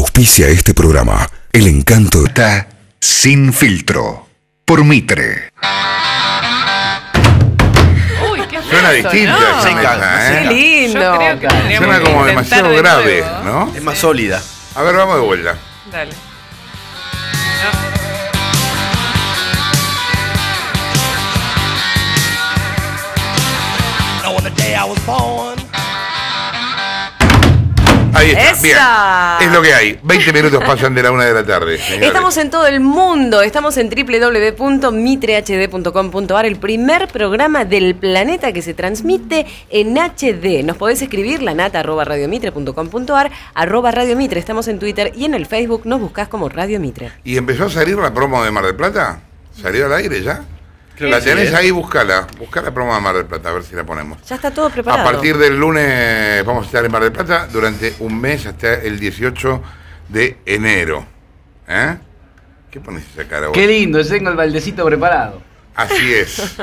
Auspicia este programa. El encanto está Sin Filtro por Mitre. Uy, qué Suena feo, distinta ¿no? esa mesa, Qué lindo. Yo creo que tendríamos Suena que como intentar demasiado de grave, nuevo. ¿no? Es más sólida. A ver, vamos de vuelta. Dale. Ahí está, ¡Esa! bien. Es lo que hay. 20 minutos pasan de la 1 de la tarde, señores. Estamos en todo el mundo, estamos en www.mitrehd.com.ar, el primer programa del planeta que se transmite en HD. Nos podés escribir lanata@radiomitre.com.ar, @radiomitre, estamos en Twitter y en el Facebook nos buscás como Radio Mitre. ¿Y empezó a salir la promo de Mar del Plata? ¿Salió al aire ya? Creo La que sí, tenés ¿eh? ahí, buscala la promo de Mar del Plata, a ver si la ponemos. Ya está todo preparado. A partir del lunes vamos a estar en Mar del Plata durante un mes hasta el 18 de enero. ¿Eh? ¿Qué pones esa cara vos? Qué lindo, tengo el baldecito preparado. Así es.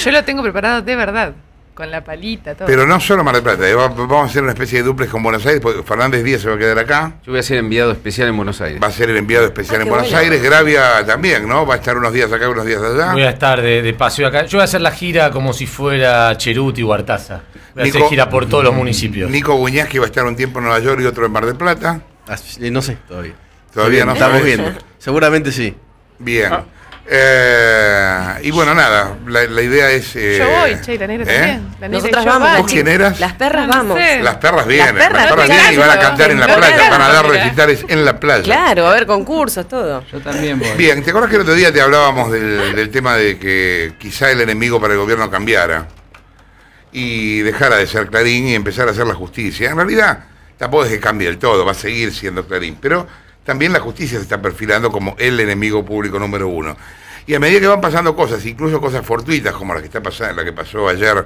Yo lo tengo preparado de verdad, con la palita, todo. Pero no solo Mar del Plata, vamos a hacer una especie de duplex con Buenos Aires, porque Fernández Díaz se va a quedar acá. Yo voy a ser enviado especial en Buenos Aires. Va a ser el enviado especial en qué Buenos bueno. Aires. Gravia también, ¿no? Va a estar unos días acá, unos días allá. Voy a estar de paseo acá. Yo voy a hacer la gira como si fuera Cheruti o Artaza. Voy a hacer gira por todos los municipios. Nico Guñasqui va a estar un tiempo en Nueva York y otro en Mar del Plata. No sé todavía. Todavía no Estamos sabes. viendo. Seguramente sí. Bien. Y bueno, nada, la idea es... Yo voy, che, y la negra también. La negra y Nosotras yo vamos. vamos. ¿Vos quién eras? Las perras No vamos. sé. Las perras vienen, Las perras vienen y van a claro, cantar en la claro, playa, claro, van a dar mira. recitales en la playa. Claro, va a haber concursos, todo. Yo también voy. Bien, ¿te acuerdas que el otro día te hablábamos del tema de que quizá el enemigo para el gobierno cambiara y dejara de ser Clarín y empezar a hacer la justicia? En realidad, tampoco es que cambie del todo, va a seguir siendo Clarín, pero también la justicia se está perfilando como el enemigo público número uno. Y a medida que van pasando cosas, incluso cosas fortuitas como la que está pasando, la que pasó ayer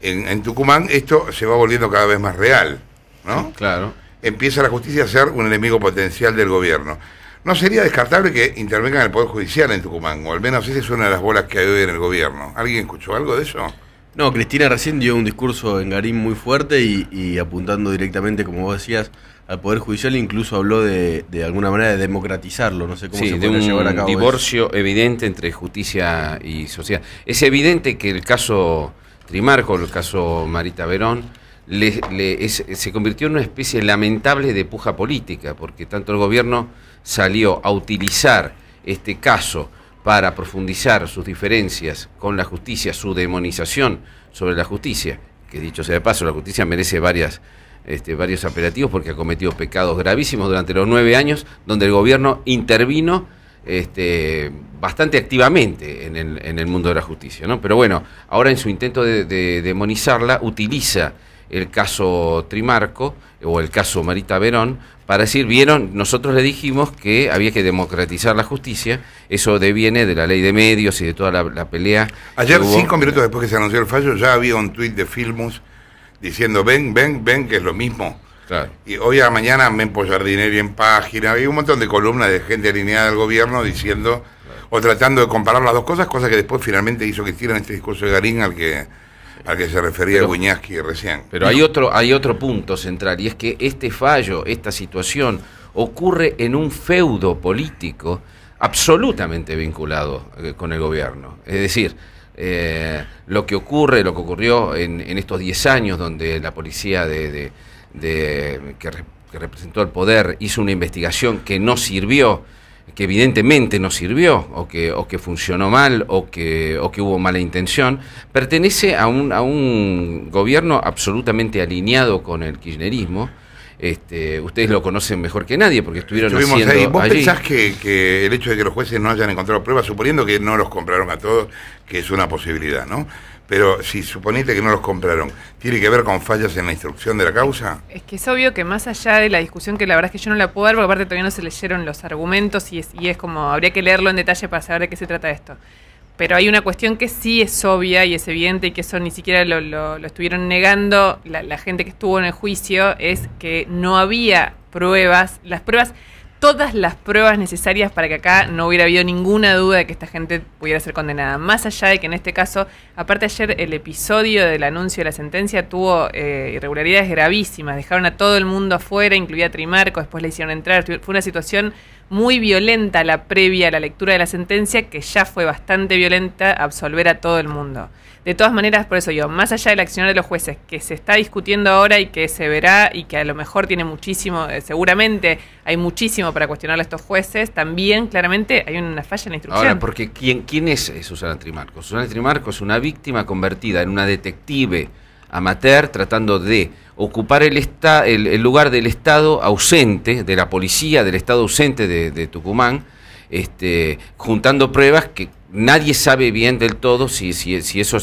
en Tucumán, esto se va volviendo cada vez más real, ¿no? Claro. Empieza la justicia a ser un enemigo potencial del gobierno. ¿No sería descartable que intervenga en el Poder Judicial en Tucumán? O al menos esa es una de las bolas que hay hoy en el gobierno. ¿Alguien escuchó algo de eso? No, Cristina recién dio un discurso en Garín muy fuerte y apuntando directamente, como vos decías, al Poder Judicial, incluso habló de alguna manera de democratizarlo, no sé cómo Sí, se de puede llevar a un cabo divorcio evidente entre justicia y sociedad. Es evidente que el caso Trimarco, el caso Marita Verón, se convirtió en una especie lamentable de puja política, porque tanto el gobierno salió a utilizar este caso para profundizar sus diferencias con la justicia, su demonización sobre la justicia, que dicho sea de paso, la justicia merece varios apelativos porque ha cometido pecados gravísimos durante los 9 años, donde el gobierno intervino bastante activamente en el mundo de la justicia, ¿no? Pero bueno, ahora en su intento de demonizarla, utiliza el caso Trimarco o el caso Marita Verón para decir, vieron, nosotros le dijimos que había que democratizar la justicia, eso deviene de la ley de medios y de toda la pelea. Ayer, que hubo. 5 minutos después que se anunció el fallo, ya había un tuit de Filmus diciendo, ven, que es lo mismo. Claro. Y hoy a la mañana Mempo Jardinelli en página, había un montón de columnas de gente alineada al gobierno diciendo, o tratando de comparar las dos cosas, cosa que después finalmente hizo que tiran este discurso de Garín al que se refería Guñasqui recién. Pero hay otro punto central, y es que este fallo, esta situación, ocurre en un feudo político absolutamente vinculado con el gobierno. Es decir, lo que ocurrió en estos 10 años, donde la policía que representó el poder hizo una investigación que no sirvió, que evidentemente no sirvió, o que funcionó mal, o que hubo mala intención, pertenece a un gobierno absolutamente alineado con el kirchnerismo. Ustedes lo conocen mejor que nadie porque estuvimos haciendo ahí. ¿Vos allí. pensás que el hecho de que los jueces no hayan encontrado pruebas, suponiendo que no los compraron a todos, que es una posibilidad, ¿no? Pero si suponete que no los compraron, ¿tiene que ver con fallas en la instrucción de la causa? Es que es obvio que más allá de la discusión, que la verdad es que yo no la puedo dar, porque aparte todavía no se leyeron los argumentos y es como, habría que leerlo en detalle para saber de qué se trata esto. Pero hay una cuestión que sí es obvia y es evidente y que eso ni siquiera lo estuvieron negando la gente que estuvo en el juicio, es que no había pruebas. Las pruebas, todas las pruebas necesarias para que acá no hubiera habido ninguna duda de que esta gente pudiera ser condenada. Más allá de que en este caso, aparte ayer el episodio del anuncio de la sentencia tuvo irregularidades gravísimas, dejaron a todo el mundo afuera, incluida a Trimarco, después le hicieron entrar, fue una situación muy violenta la previa a la lectura de la sentencia, que ya fue bastante violenta absolver a todo el mundo. De todas maneras, por eso digo, más allá del accionar de los jueces, que se está discutiendo ahora y que se verá y que a lo mejor tiene muchísimo, seguramente hay muchísimo para cuestionarle a estos jueces, también claramente hay una falla en la instrucción. Ahora, porque ¿quién es Susana Trimarco? Susana Trimarco es una víctima convertida en una detective amateur tratando de ocupar el lugar del Estado ausente, de la policía del Estado ausente de Tucumán, juntando pruebas que nadie sabe bien del todo si eso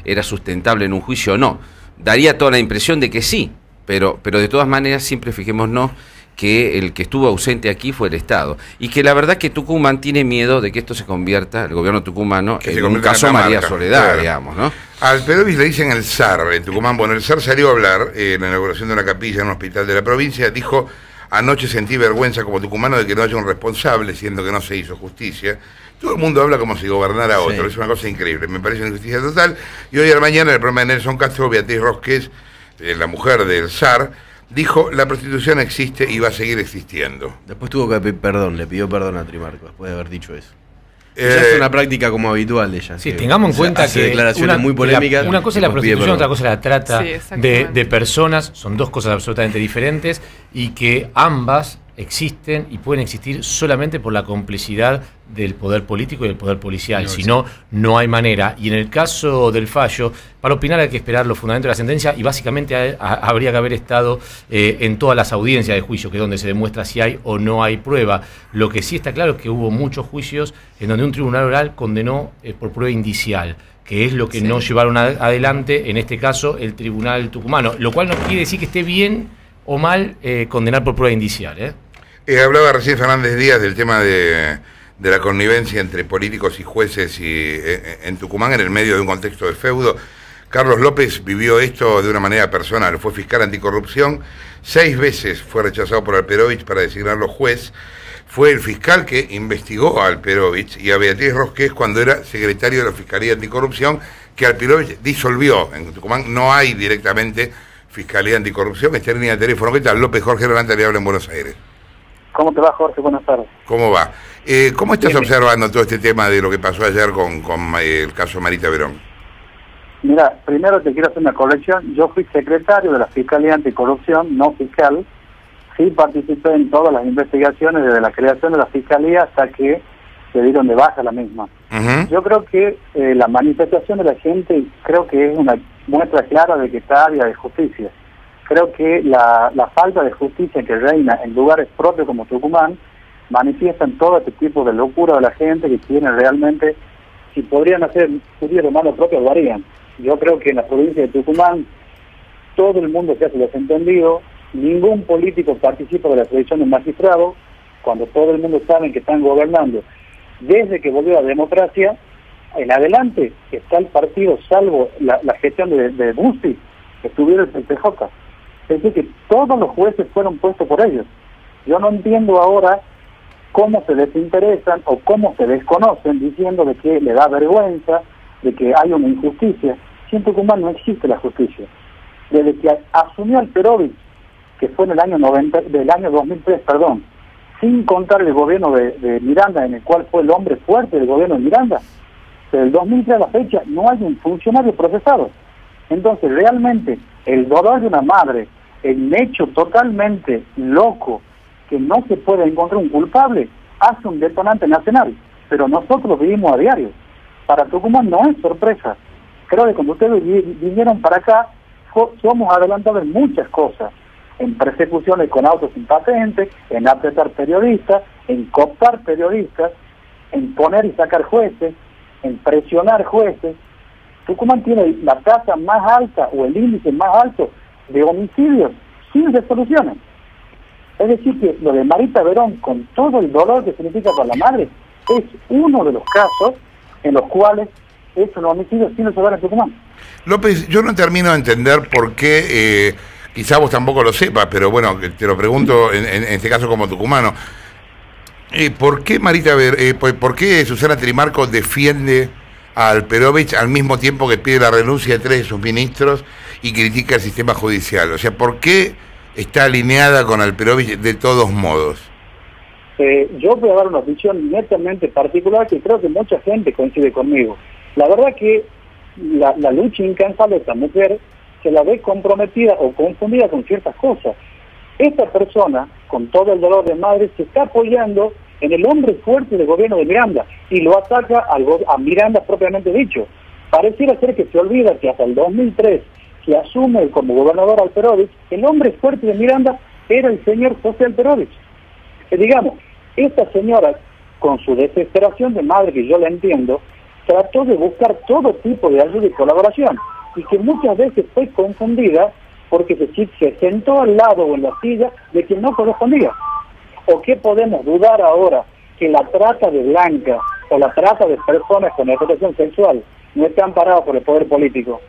era sustentable en un juicio o no. Daría toda la impresión de que sí, pero de todas maneras siempre fijémonos que el que estuvo ausente aquí fue el Estado. Y que la verdad que Tucumán tiene miedo de que esto se convierta, el gobierno tucumano, en un caso María Soledad, claro, digamos, ¿no? Al Perovich le dicen el zar en Tucumán. Bueno, el zar salió a hablar en la inauguración de una capilla en un hospital de la provincia. Dijo: anoche sentí vergüenza como tucumano de que no haya un responsable, siendo que no se hizo justicia. Todo el mundo habla como si gobernara otro, sí. Es una cosa increíble, me parece una injusticia total. Y hoy a la mañana, en el programa de Nelson Castro, Beatriz Rosquez, la mujer del zar, dijo: la prostitución existe y va a seguir existiendo. Después tuvo que pedir perdón, le pidió perdón a Trimarco después de haber dicho eso. Ya es una práctica como habitual de ella. Sí, tengamos en cuenta que declaraciones muy polémicas. Una cosa es la prostitución, otra cosa es la trata de personas. Son dos cosas absolutamente diferentes y que ambas existen y pueden existir solamente por la complicidad del poder político y del poder policial. Si no, no hay manera. Y en el caso del fallo, para opinar hay que esperar los fundamentos de la sentencia y básicamente habría que haber estado en todas las audiencias de juicio, que es donde se demuestra si hay o no hay prueba. Lo que sí está claro es que hubo muchos juicios en donde un tribunal oral condenó por prueba indicial, que es lo que no llevaron adelante, en este caso, el tribunal tucumano. Lo cual no quiere decir que esté bien o mal condenar por prueba indicial, hablaba recién Fernández Díaz del tema de la connivencia entre políticos y jueces en Tucumán en el medio de un contexto de feudo. Carlos López vivió esto de una manera personal. Fue fiscal anticorrupción, 6 veces fue rechazado por Alperovich para designarlo juez. Fue el fiscal que investigó a Alperovich y a Beatriz Rosquez cuando era secretario de la Fiscalía Anticorrupción, que Alperovich disolvió. En Tucumán no hay directamente Fiscalía Anticorrupción. Está en línea de teléfono. ¿Qué tal? López Jorge Levanta le habla en Buenos Aires. ¿Cómo te va, Jorge? Buenas tardes. ¿Cómo va? ¿Cómo estás observando todo este tema de lo que pasó ayer con el caso Marita Verón? Mira, primero te quiero hacer una corrección. Yo fui secretario de la Fiscalía Anticorrupción, no fiscal. Sí participé en todas las investigaciones desde la creación de la Fiscalía hasta que se dieron de baja la misma. Yo creo que la manifestación de la gente creo que es una muestra clara de que está área de justicia. Creo que la falta de justicia que reina en lugares propios como Tucumán manifiestan todo este tipo de locura de la gente que tiene realmente, si podrían hacer justicia de mano propia, lo harían. Yo creo que en la provincia de Tucumán todo el mundo se hace desentendido, ningún político participa de la selección del magistrado, cuando todo el mundo sabe que están gobernando. Desde que volvió la democracia, en adelante está el partido, salvo la gestión de Bussi, que estuviera el PJ. Es decir, que todos los jueces fueron puestos por ellos. Yo no entiendo ahora cómo se desinteresan o cómo se desconocen diciendo de que le da vergüenza, de que hay una injusticia. Si en Tucumán no existe la justicia. Desde que asumió Alperovich, que fue en el año 2003, sin contar el gobierno de Miranda, en el cual fue el hombre fuerte del gobierno de Miranda, desde el 2003 a la fecha no hay un funcionario procesado. Entonces, realmente, el dolor de una madre, el hecho totalmente loco, que no se puede encontrar un culpable, hace un detonante nacional. Pero nosotros lo vivimos a diario. Para Tucumán no es sorpresa. Creo que cuando ustedes vinieron para acá, somos adelantados en muchas cosas. En persecuciones con autos sin patente, en apretar periodistas, en cooptar periodistas, en poner y sacar jueces, en presionar jueces. Tucumán tiene la tasa más alta o el índice más alto de homicidios sin resoluciones. Es decir, que lo de Marita Verón, con todo el dolor que significa para la madre, es uno de los casos en los cuales es un homicidio sin resolver en Tucumán. López, yo no termino de entender por qué, quizá vos tampoco lo sepas, pero bueno, te lo pregunto en este caso como tucumano. ¿Por qué por qué Susana Trimarco defiende a Alperovich al mismo tiempo que pide la renuncia de 3 de sus ministros y critica el sistema judicial? O sea, ¿por qué está alineada con Alperovich de todos modos? Yo voy a dar una visión netamente particular que creo que mucha gente coincide conmigo. La verdad que la lucha incansable de esta mujer se la ve comprometida o confundida con ciertas cosas. Esta persona, con todo el dolor de madre, se está apoyando en el hombre fuerte del gobierno de Miranda y lo ataca a Miranda propiamente dicho. Pareciera ser que se olvida que hasta el 2003, que asume como gobernador Alperovich, el hombre fuerte de Miranda era el señor José Alperovich. Digamos, esta señora, con su desesperación de madre, que yo la entiendo, trató de buscar todo tipo de ayuda y colaboración, y que muchas veces fue confundida porque se sentó al lado o en la silla de quien no correspondía. ¿O qué podemos dudar ahora? Que la trata de blancas o la trata de personas con explotación sexual no está amparada por el poder político,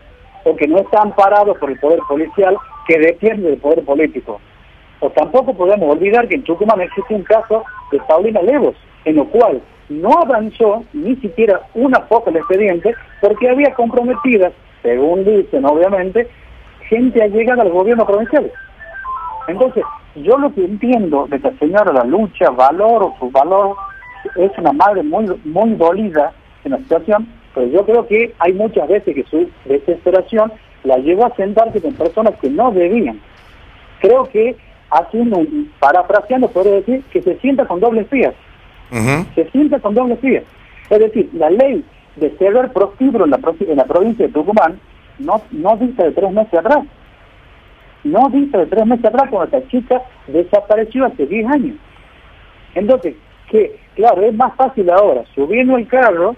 o que no está amparado por el poder policial que depende del poder político. O tampoco podemos olvidar que en Tucumán existe un caso de Paulina Levos, en lo cual no avanzó ni siquiera una foca el expediente porque había comprometidas, según dicen obviamente, gente allegada al gobierno provincial. Entonces, yo lo que entiendo de esta señora, la lucha, valoro su valor, es una madre muy dolida en la situación, pero yo creo que hay muchas veces que su desesperación la llevó a sentarse con personas que no debían. Creo que parafraseando, podría decir que se sienta con dobles vías. Se sienta con dobles vías. Es decir, la ley de cerrar prostíbulo en la provincia de Tucumán no dista de 3 meses atrás. No dista de 3 meses atrás cuando esta chica desapareció hace 10 años. Entonces, claro, es más fácil ahora subirnos al carro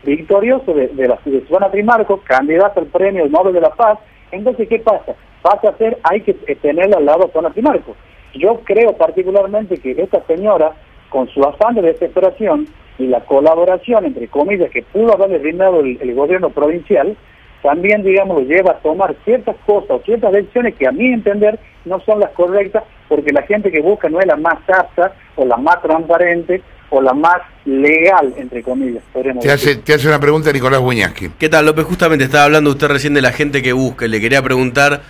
victorioso de Susana Trimarco, candidata al premio Nobel de la Paz. Entonces, ¿qué pasa? Pasa a ser, hay que tenerla al lado a Susana Trimarco. Yo creo particularmente que esta señora, con su afán de desesperación y la colaboración, entre comillas, que pudo haberle brindado el gobierno provincial, también, digamos, lo lleva a tomar ciertas cosas o ciertas decisiones que a mi entender no son las correctas, porque la gente que busca no es la más apta o la más transparente o la más legal, entre comillas. Te hace una pregunta Nicolás Buñaski. ¿Qué tal, López? Justamente estaba hablando usted recién de la gente que busca y le quería preguntar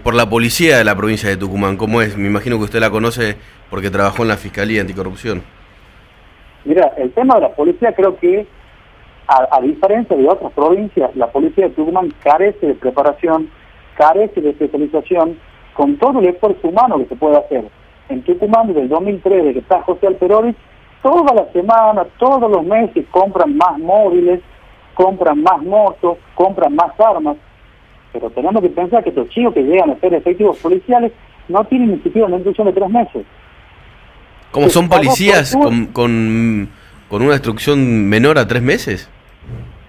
por la policía de la provincia de Tucumán. ¿Cómo es? Me imagino que usted la conoce porque trabajó en la Fiscalía Anticorrupción. Mira, el tema de la policía creo que a diferencia de otras provincias, la policía de Tucumán carece de preparación, carece de especialización, con todo el esfuerzo humano que se puede hacer. En Tucumán, desde el 2003, desde que está José Alperovich, toda la semana, todos los meses compran más móviles, compran más motos, compran más armas, pero tenemos que pensar que estos chicos que llegan a ser efectivos policiales no tienen ni siquiera una instrucción de 3 meses. ¿Cómo son policías con una instrucción menor a 3 meses?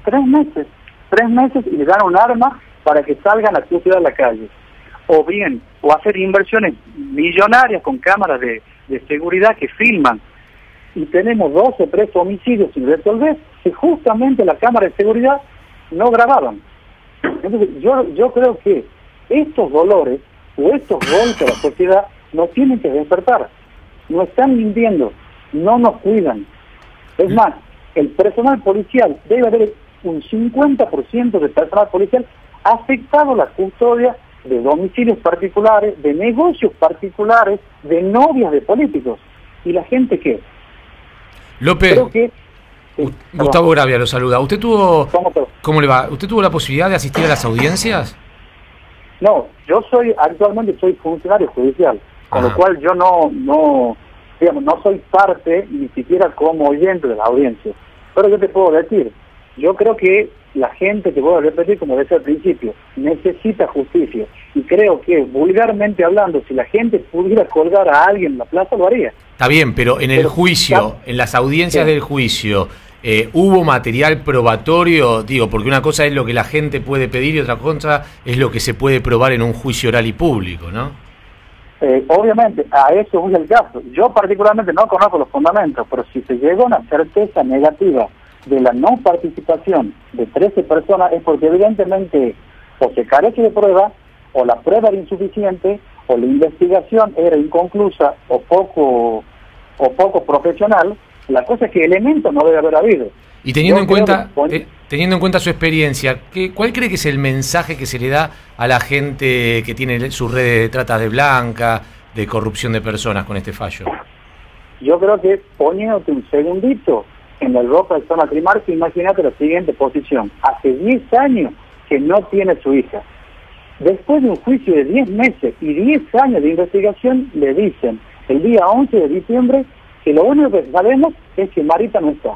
3 meses. 3 meses y le dan un arma para que salgan a ciudad a la calle. O hacer inversiones millonarias con cámaras de seguridad que filman. Y tenemos 12, 13 homicidios sin resolver que justamente la cámara de seguridad no grababan. Entonces yo creo que estos dolores o estos golpes a la sociedad nos tienen que despertar. Nos están mintiendo, no nos cuidan. Es más, el personal policial, debe haber un 50% del personal policial afectado a la custodia de domicilios particulares, de negocios particulares, de novias de políticos. ¿Y la gente qué? López, Gustavo Gravia lo saluda. ¿Usted tuvo, cómo le va? ¿Usted tuvo la posibilidad de asistir a las audiencias? No, yo actualmente soy funcionario judicial, con lo cual yo no soy parte ni siquiera como oyente de la audiencia. Pero yo te puedo decir, yo creo que la gente, te voy a repetir como decía al principio, necesita justicia. Y creo que, vulgarmente hablando, si la gente pudiera colgar a alguien en la plaza, lo haría. Está bien, pero en el juicio, en las audiencias del juicio, ¿hubo material probatorio? Digo, porque una cosa es lo que la gente puede pedir y otra cosa es lo que se puede probar en un juicio oral y público, ¿no? Obviamente, a eso es el caso. Yo particularmente no conozco los fundamentos, pero si se llega a una certeza negativa de la no participación de 13 personas es porque evidentemente o se carece de prueba, o la prueba era insuficiente, o la investigación era inconclusa o o poco profesional. La cosa es que elementos no debe haber habido. Y teniendo en cuenta su experiencia, ¿cuál cree que es el mensaje que se le da a la gente que tiene sus redes de trata de blanca, de corrupción de personas con este fallo? Yo creo que poniéndote un segundito en el rostro del Zona Trimarco, imagínate la siguiente posición. Hace 10 años que no tiene su hija. Después de un juicio de 10 meses y 10 años de investigación, le dicen el día 11 de diciembre que lo único que sabemos es que Marita no está.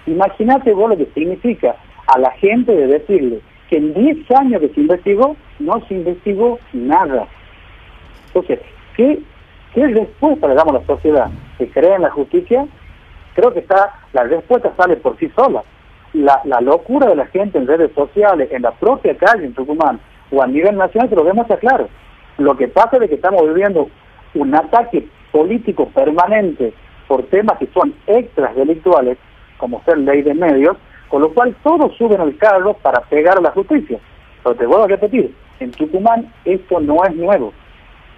Imagínate vos lo que significa a la gente de decirle que en 10 años que se investigó, no se investigó nada. Entonces, ¿qué respuesta le damos a la sociedad? ¿Que cree en la justicia? Creo que la respuesta sale por sí sola. La locura de la gente en redes sociales, en la propia calle en Tucumán, o a nivel nacional, que lo demuestra claro. Lo que pasa es que estamos viviendo un ataque político permanente por temas que son extras delictuales, como ser ley de medios, con lo cual todos suben al carro para pegar a la justicia. Pero te vuelvo a repetir, en Tucumán esto no es nuevo,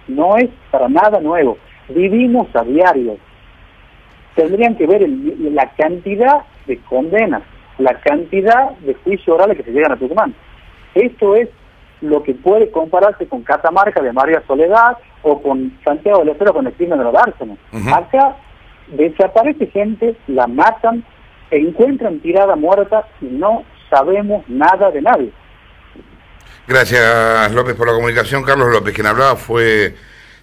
no es para nada nuevo. Vivimos a diario. Tendrían que ver la cantidad de condenas, la cantidad de juicios orales que se llegan a Tucumán. Esto es lo que puede compararse con Catamarca de María Soledad o con Santiago del Estero con el crimen de los Bárcenas. Acá desaparece gente, la matan, e encuentran tirada muerta y no sabemos nada de nadie. Gracias, López, por la comunicación. Carlos López, quien hablaba, fue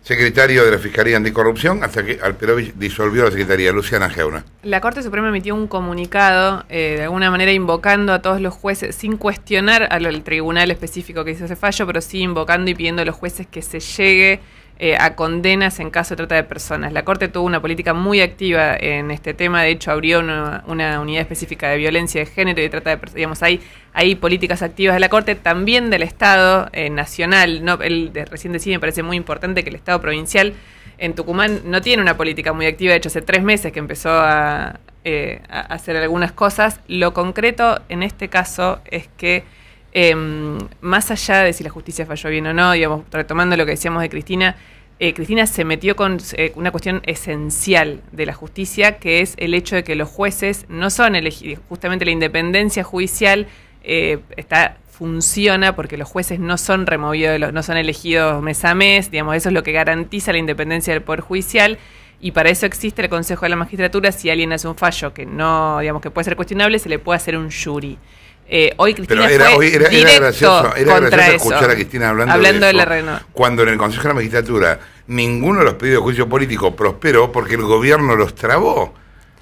secretario de la Fiscalía Anticorrupción hasta que Alperovich disolvió la Secretaría. Luciana Geuna. La Corte Suprema emitió un comunicado, de alguna manera invocando a todos los jueces, sin cuestionar al tribunal específico que hizo ese fallo, pero sí invocando y pidiendo a los jueces que se llegue a condenas en caso de trata de personas. La Corte tuvo una política muy activa en este tema, de hecho abrió una unidad específica de violencia de género y de trata de personas. Digamos, hay políticas activas de la Corte, también del Estado nacional. No, recién decía, me parece muy importante que el Estado provincial en Tucumán no tiene una política muy activa, de hecho hace 3 meses que empezó a hacer algunas cosas. Lo concreto en este caso es que más allá de si la justicia falló bien o no, digamos, retomando lo que decíamos de Cristina, Cristina se metió con una cuestión esencial de la justicia, que es el hecho de que los jueces no son elegidos. Justamente la independencia judicial funciona porque los jueces no son removidos, no son elegidos mes a mes, digamos, eso es lo que garantiza la independencia del Poder Judicial. Y para eso existe el Consejo de la Magistratura. Si alguien hace un fallo que no, digamos, que puede ser cuestionable, se le puede hacer un jury. Hoy Cristina era gracioso contra escuchar a Cristina hablando de eso, cuando en el Consejo de la Magistratura ninguno de los pedidos de juicio político prosperó porque el gobierno los trabó.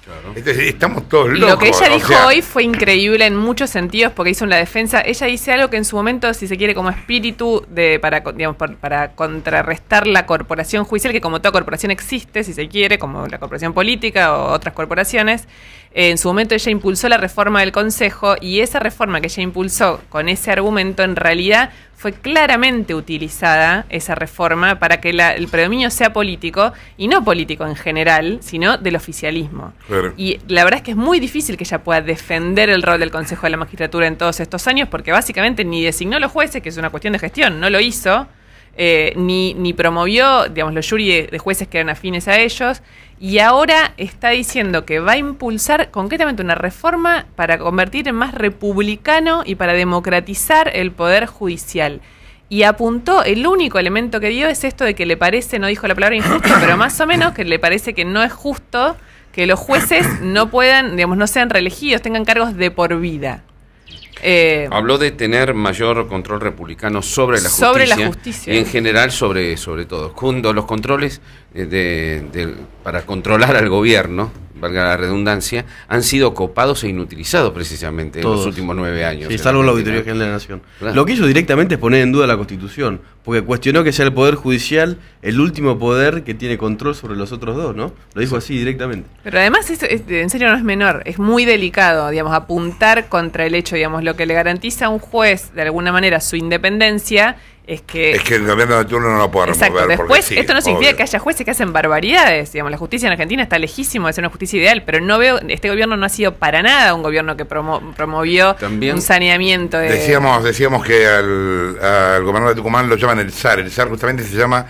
Claro. Entonces, estamos todos locos. Lo que ella dijo hoy fue increíble en muchos sentidos porque hizo una defensa. Ella dice algo que en su momento, si se quiere, como espíritu para contrarrestar la corporación judicial, que como toda corporación existe, si se quiere, como la corporación política o otras corporaciones. En su momento ella impulsó la reforma del Consejo y esa reforma que ella impulsó con ese argumento en realidad fue claramente utilizada, esa reforma, para que el predominio sea político y no político en general, sino del oficialismo. Claro. Y la verdad es que es muy difícil que ella pueda defender el rol del Consejo de la Magistratura en todos estos años porque básicamente ni designó los jueces, que es una cuestión de gestión, no lo hizo, ni promovió, digamos, los jury de jueces que eran afines a ellos. Y ahora está diciendo que va a impulsar concretamente una reforma para convertir en más republicano y para democratizar el poder judicial. Y apuntó, el único elemento que dio es esto de que le parece, no dijo la palabra injusto, pero más o menos que le parece que no es justo que los jueces no puedan, digamos, no sean reelegidos, tengan cargos de por vida. Habló de tener mayor control republicano sobre la justicia y en general sobre todo. Junto a los controles para controlar al gobierno, valga la redundancia, han sido copados e inutilizados precisamente todos en los últimos 9 años. Sí, salvo la Auditoría General de la Nación. Claro. Lo que hizo directamente es poner en duda la Constitución, porque cuestionó que sea el Poder Judicial el último poder que tiene control sobre los otros dos, ¿no? Lo dijo así directamente. Pero además, en serio no es menor, es muy delicado, digamos, apuntar contra el hecho, digamos, lo que le garantiza a un juez, de alguna manera, su independencia, es que el gobierno de turno no lo puede remover. Exacto. Después, sí, esto no significa que haya jueces que hacen barbaridades. Digamos, la justicia en Argentina está lejísimo de ser una justicia ideal, pero no veo, este gobierno no ha sido para nada un gobierno que promovió también un saneamiento de... Decíamos que al gobernador de Tucumán lo llaman el SAR. El SAR justamente se llama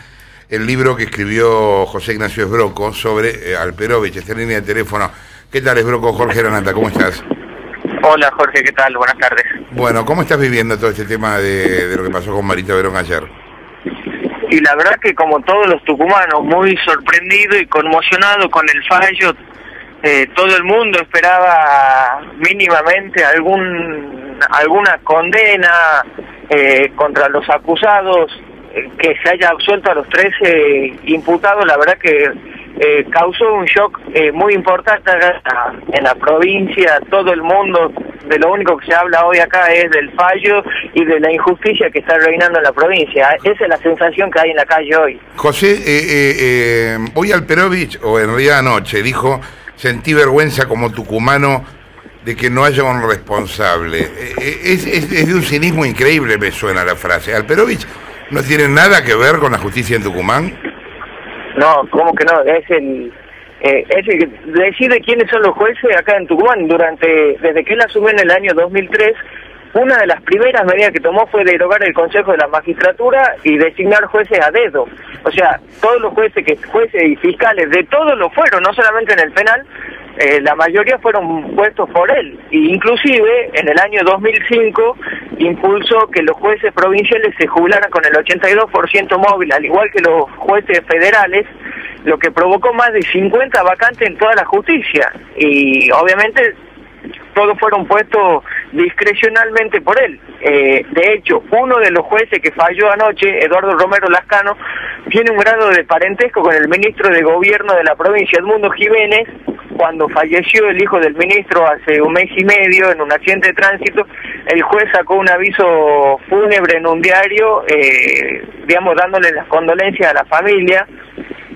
el libro que escribió José Ignacio Esbroco sobre Alperovich. Está en línea de teléfono. ¿Qué tal, Esbroco? Jorge Granata, ¿cómo estás? Hola, Jorge, ¿qué tal? Buenas tardes. Bueno, ¿cómo estás viviendo todo este tema de lo que pasó con Marita Verón ayer? Y la verdad que como todos los tucumanos, muy sorprendido y conmocionado con el fallo. Todo el mundo esperaba mínimamente alguna condena contra los acusados, que se haya absuelto a los 13 imputados. La verdad que causó un shock muy importante en la provincia. Todo el mundo, de lo único que se habla hoy acá es del fallo y de la injusticia que está reinando en la provincia. Esa es la sensación que hay en la calle hoy. José, hoy Alperovich, o en realidad anoche, dijo: sentí vergüenza como tucumano de que no haya un responsable. Es de un cinismo increíble, me suena la frase. ¿Alperovich no tiene nada que ver con la justicia en Tucumán? No, ¿cómo que no? Es el que decide quiénes son los jueces acá en Tucumán. Desde que él asumió en el año 2003, una de las primeras medidas que tomó fue derogar el Consejo de la Magistratura y designar jueces a dedo. O sea, todos los jueces y fiscales de todos lo fueron, no solamente en el penal, la mayoría fueron puestos por él. E inclusive, en el año 2005, impulsó que los jueces provinciales se jubilaran con el 82% móvil, al igual que los jueces federales, lo que provocó más de 50 vacantes en toda la justicia. Y obviamente todos fueron puestos discrecionalmente por él. De hecho, uno de los jueces que falló anoche, Eduardo Romero Lascano, tiene un grado de parentesco con el ministro de Gobierno de la provincia, Edmundo Jiménez. Cuando falleció el hijo del ministro hace un mes y medio en un accidente de tránsito, el juez sacó un aviso fúnebre en un diario, dándole las condolencias a la familia.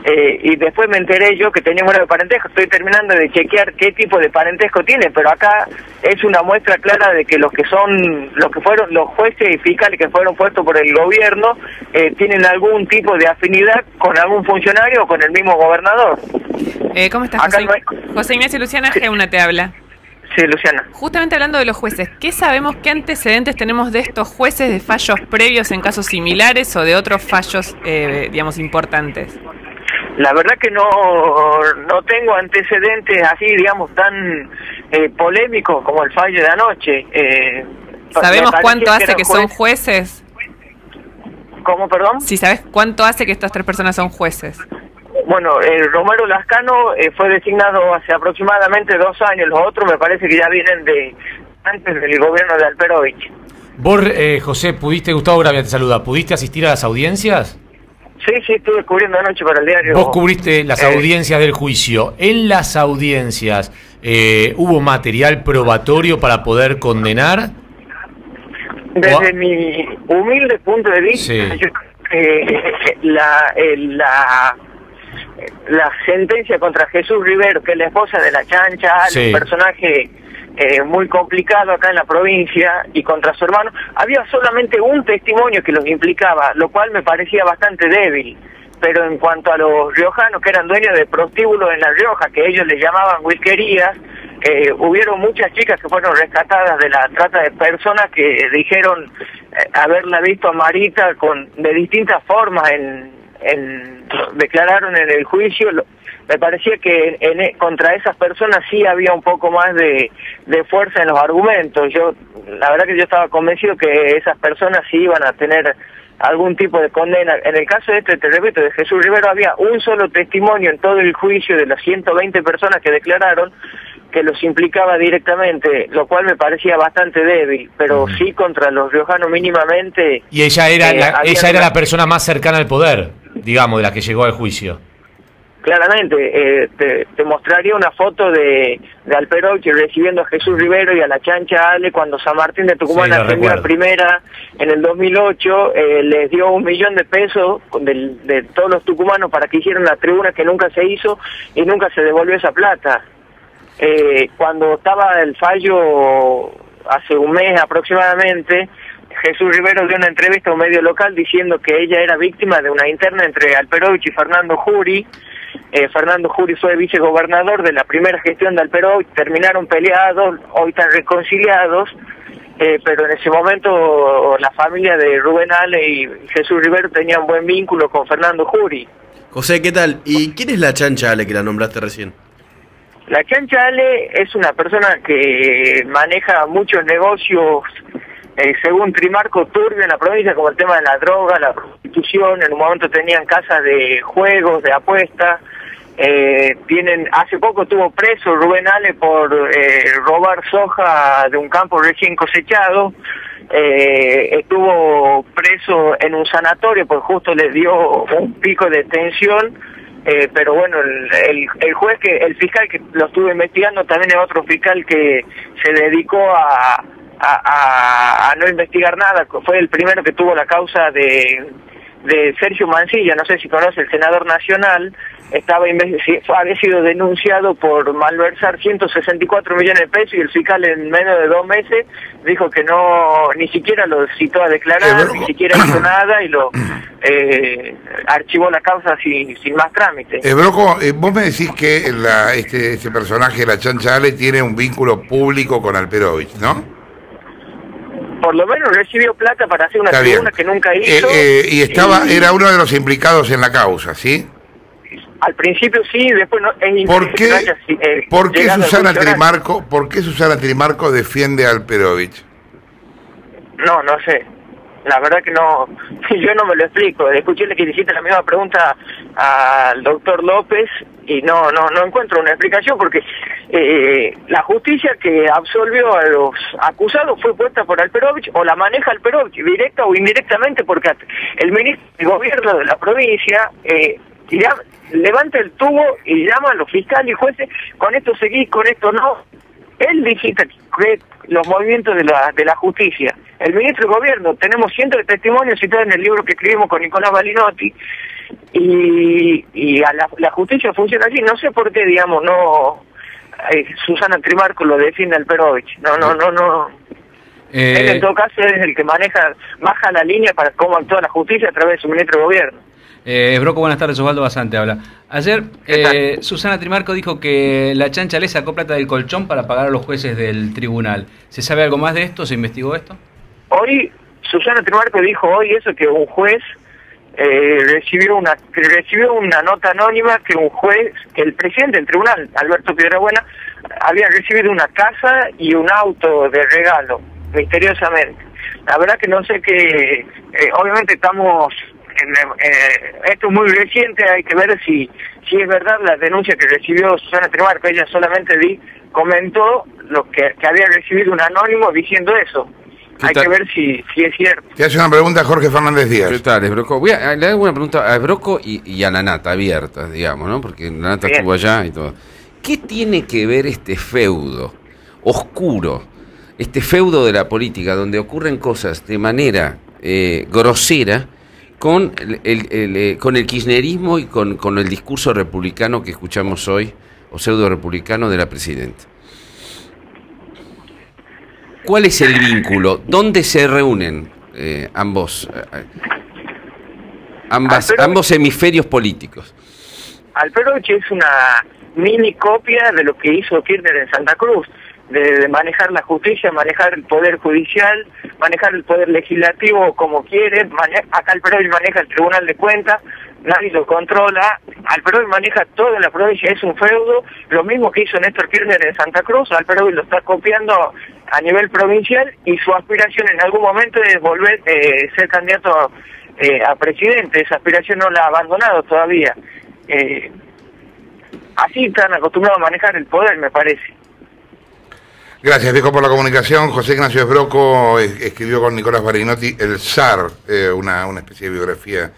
Y después me enteré yo que tenía un grado de parentesco. Estoy terminando de chequear qué tipo de parentesco tiene, pero acá es una muestra clara de que los que fueron los jueces y fiscales que fueron puestos por el gobierno tienen algún tipo de afinidad con algún funcionario o con el mismo gobernador. ¿Cómo estás, José? José Ignacio, Luciana Geuna te habla. Sí, Luciana. Justamente hablando de los jueces, ¿qué sabemos, qué antecedentes tenemos de estos jueces, de fallos previos en casos similares o de otros fallos, importantes? La verdad que no tengo antecedentes así, tan polémicos como el fallo de anoche. ¿Sabemos cuánto hace que son jueces? ¿Cómo, perdón? Sí, ¿sabes cuánto hace que estas 3 personas son jueces? Bueno, Romero Lascano fue designado hace aproximadamente 2 años. Los otros me parece que ya vienen antes del gobierno de Alperovich. Vos, José, Gustavo Gravia te saluda, ¿pudiste asistir a las audiencias? Sí, estuve cubriendo anoche para el diario. Vos cubriste las audiencias del juicio. ¿En las audiencias hubo material probatorio para poder condenar? Desde mi humilde punto de vista, sí. Yo la sentencia contra Jesús Rivero, que es la esposa de la Chancha, sí, un personaje muy complicado acá en la provincia, y contra su hermano, había solamente un testimonio que los implicaba, lo cual me parecía bastante débil. Pero en cuanto a los riojanos que eran dueños de prostíbulos en La Rioja, que ellos les llamaban whiskerías, hubieron muchas chicas que fueron rescatadas de la trata de personas que dijeron haberla visto a Marita de distintas formas declararon en el juicio. Me parecía que contra esas personas sí había un poco más de fuerza en los argumentos. La verdad que yo estaba convencido que esas personas sí iban a tener algún tipo de condena. En el caso te repito, de Jesús Rivero, había un solo testimonio en todo el juicio de las 120 personas que declararon que los implicaba directamente, lo cual me parecía bastante débil, pero sí contra los riojanos mínimamente. Y ella era la persona más cercana al poder, digamos, de la que llegó al juicio. Claramente, te mostraría una foto de Alperovich recibiendo a Jesús Rivero y a la Chancha Ale cuando San Martín de Tucumán ascendió a primera en el 2008, les dio $1 millón de pesos de todos los tucumanos para que hicieran la tribuna que nunca se hizo y nunca se devolvió esa plata. Cuando estaba el fallo hace un mes aproximadamente, Jesús Rivero dio una entrevista a un medio local diciendo que ella era víctima de una interna entre Alperovich y Fernando Jury. Fernando Jury fue vicegobernador de la primera gestión de Alperovich, terminaron peleados, hoy están reconciliados, pero en ese momento la familia de Rubén Ale y Jesús Rivero tenían buen vínculo con Fernando Jury. José, ¿qué tal? ¿Y quién es la Chancha Ale que la nombraste recién? La Chancha Ale es una persona que maneja muchos negocios, según Trimarco, turbio en la provincia, como el tema de la droga, la prostitución. En un momento tenían casas de juegos, de apuestas. Hace poco estuvo preso Rubén Ale por robar soja de un campo recién cosechado. Estuvo preso en un sanatorio porque justo le dio un pico de tensión, pero bueno, el fiscal que lo estuvo investigando también es otro fiscal que se dedicó a no investigar nada. Fue el primero que tuvo la causa de Sergio Mancilla, no sé si conoce, el senador nacional. Había sido denunciado por malversar 164 millones de pesos y el fiscal en menos de 2 meses dijo que ni siquiera lo citó a declarar, ni siquiera hizo nada y lo archivó la causa sin más trámite. Broco, vos me decís que este personaje, la Chancha Ale, tiene un vínculo público con Alperovich, ¿no? Por lo menos recibió plata para hacer una tribuna que nunca hizo. Era uno de los implicados en la causa, ¿sí? Al principio sí, después no. ¿Por qué Susana Trimarco defiende a Alperovich? No sé. La verdad que no, yo no me lo explico. Escuché que le hiciste la misma pregunta al doctor López y no encuentro una explicación porque la justicia que absolvió a los acusados fue puesta por Alperovich o la maneja Alperovich, directa o indirectamente, porque el ministro de gobierno de la provincia levanta el tubo y llama a los fiscales y jueces, con esto seguís, con esto no. Él digita los movimientos de la justicia. El ministro de gobierno, tenemos cientos de testimonios citados en el libro que escribimos con Nicolás Balinotti, y la justicia funciona así. No sé por qué, digamos, Susana Trimarco lo defiende Alperovich. No. Él en todo caso es el que baja la línea para cómo actúa la justicia a través de su ministro de gobierno. Broco, buenas tardes, Osvaldo Basante habla. Ayer Susana Trimarco dijo que la Chancha le sacó plata del colchón para pagar a los jueces del tribunal. ¿Se sabe algo más de esto? ¿Se investigó esto? Hoy, Susana Trimarco dijo eso, que un juez recibió una nota anónima que el presidente del tribunal, Alberto Piedrabuena, había recibido una casa y un auto de regalo, misteriosamente. La verdad que no sé qué, obviamente estamos... esto es muy reciente, hay que ver si es verdad la denuncia que recibió Susana Trimarco. Ella solamente comentó lo que había recibido un anónimo diciendo eso. Hay que ver si es cierto. Te hace una pregunta Jorge Fernández Díaz. ¿Qué tal, Broco? Le hago una pregunta a Broco y a la Nata, abierta, digamos, ¿no? Porque la Nata estuvo allá y todo. ¿Qué tiene que ver este feudo oscuro, este feudo de la política, donde ocurren cosas de manera grosera, con el kirchnerismo y con el discurso republicano que escuchamos hoy, o pseudo republicano, de la presidenta? ¿Cuál es el vínculo? ¿Dónde se reúnen ambos hemisferios políticos? Alperovich es una mini copia de lo que hizo Kirchner en Santa Cruz, de manejar la justicia, manejar el poder judicial, manejar el poder legislativo como quiere. Acá Alperovich maneja el Tribunal de Cuentas, nadie lo controla. Alperovich maneja todo en la provincia, es un feudo. Lo mismo que hizo Néstor Kirchner en Santa Cruz, Alperovich lo está copiando a nivel provincial, y su aspiración en algún momento es volver ser candidato a presidente. Esa aspiración no la ha abandonado todavía. Así están acostumbrados a manejar el poder, me parece. Gracias, viejo, por la comunicación. José Ignacio Broco escribió con Nicolás Balinotti El zar, una especie de biografía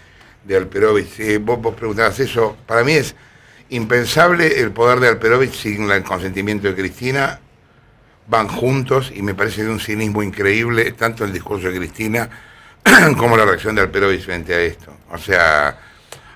de Alperovich. Vos preguntabas eso. Para mí es impensable el poder de Alperovich sin el consentimiento de Cristina. Van juntos y me parece de un cinismo increíble tanto el discurso de Cristina como la reacción de Alperovich frente a esto. O sea,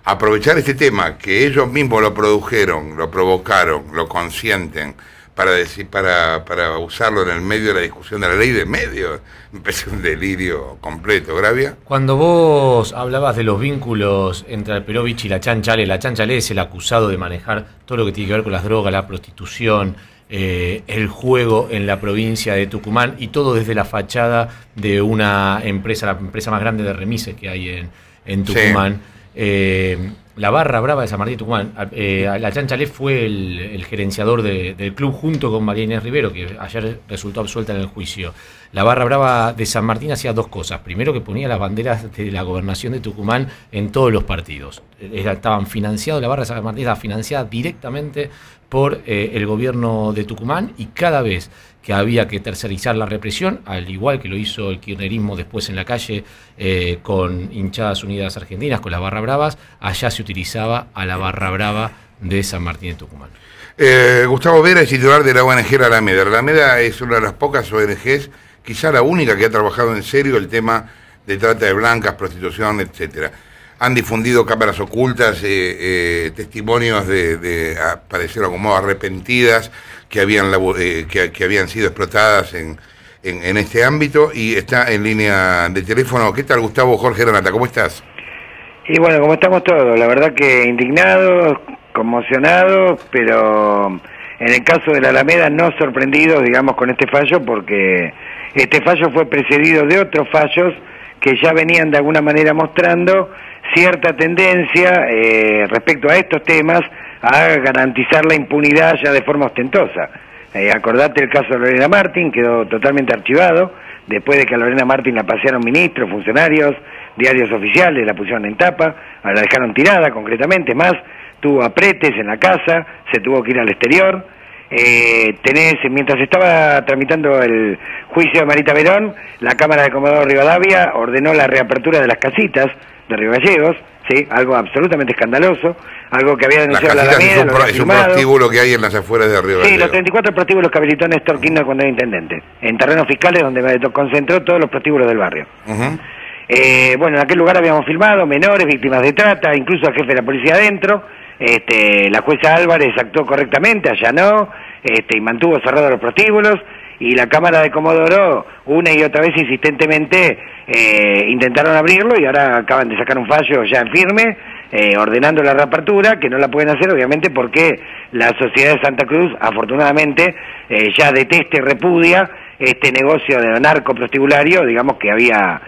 aprovechar este tema que ellos mismos lo produjeron, lo provocaron, lo consienten, para usarlo en el medio de la discusión de la ley de medios, me parece un delirio completo. Gravia. Cuando vos hablabas de los vínculos entre Alperovich y la Chancha Ale es el acusado de manejar todo lo que tiene que ver con las drogas, la prostitución, el juego en la provincia de Tucumán, y todo desde la fachada de una empresa, la empresa más grande de remises que hay en Tucumán. Sí. La Barra Brava de San Martín de Tucumán. La Chancha Le fue el gerenciador del club junto con María Inés Rivero, que ayer resultó absuelta en el juicio. La Barra Brava de San Martín hacía dos cosas. Primero, que ponía las banderas de la gobernación de Tucumán en todos los partidos. Estaban financiados, la Barra de San Martín estaba financiada directamente por el gobierno de Tucumán, y cada vez que había que tercerizar la represión, al igual que lo hizo el kirchnerismo después en la calle con Hinchadas Unidas Argentinas, con las Barra Bravas, allá se utilizaba a la Barra Brava de San Martín de Tucumán. Gustavo Vera es titular de la ONG La Alameda. La Alameda es una de las pocas ONGs, quizá la única, que ha trabajado en serio el tema de trata de blancas, prostitución, etcétera. Han difundido cámaras ocultas, testimonios de parecieron como arrepentidas que habían sido explotadas en este ámbito, y está en línea de teléfono. ¿Qué tal, Gustavo? Jorge Granata, ¿cómo estás? Y bueno, como estamos todos, la verdad que indignados, conmocionados, pero en el caso de la Alameda no sorprendidos, digamos, con este fallo, porque este fallo fue precedido de otros fallos que ya venían de alguna manera mostrando cierta tendencia respecto a estos temas a garantizar la impunidad ya de forma ostentosa. Acordate el caso de Lorena Martín, quedó totalmente archivado, después de que a Lorena Martín la pasearon ministros, funcionarios, diarios oficiales, la pusieron en tapa, la dejaron tirada concretamente, más tuvo apretes en la casa, se tuvo que ir al exterior. Mientras estaba tramitando el juicio de Marita Verón, la Cámara de Comodoro Rivadavia ordenó la reapertura de las casitas de Río Gallegos, ¿sí? Algo absolutamente escandaloso, algo que había denunciado la Alameda. Es un prostíbulo que hay en las afueras de Río Gallegos. Sí, los 34 prostíbulos que habilitó Néstor Kirchner cuando era intendente, en terrenos fiscales donde concentró todos los prostíbulos del barrio. Bueno, en aquel lugar habíamos filmado menores, víctimas de trata, incluso al jefe de la policía adentro. La jueza Álvarez actuó correctamente, allanó, y mantuvo cerrados los prostíbulos, y la Cámara de Comodoro una y otra vez insistentemente intentaron abrirlo, y ahora acaban de sacar un fallo ya en firme ordenando la reapertura, que no la pueden hacer obviamente porque la Sociedad de Santa Cruz afortunadamente ya detesta y repudia este negocio de narcoprostibulario, digamos, que había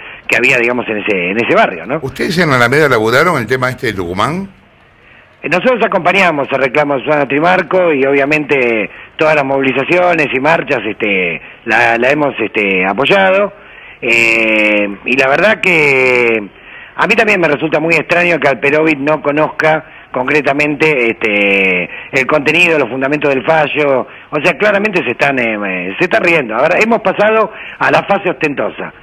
digamos en ese barrio, ¿no? ¿Ustedes en la Alameda laburaron el tema de Tucumán? Nosotros acompañamos el reclamo de Susana Trimarco, y obviamente todas las movilizaciones y marchas la hemos apoyado, y la verdad que a mí también me resulta muy extraño que Alperovich no conozca concretamente el contenido, los fundamentos del fallo. O sea, claramente se están riendo. Ahora hemos pasado a la fase ostentosa,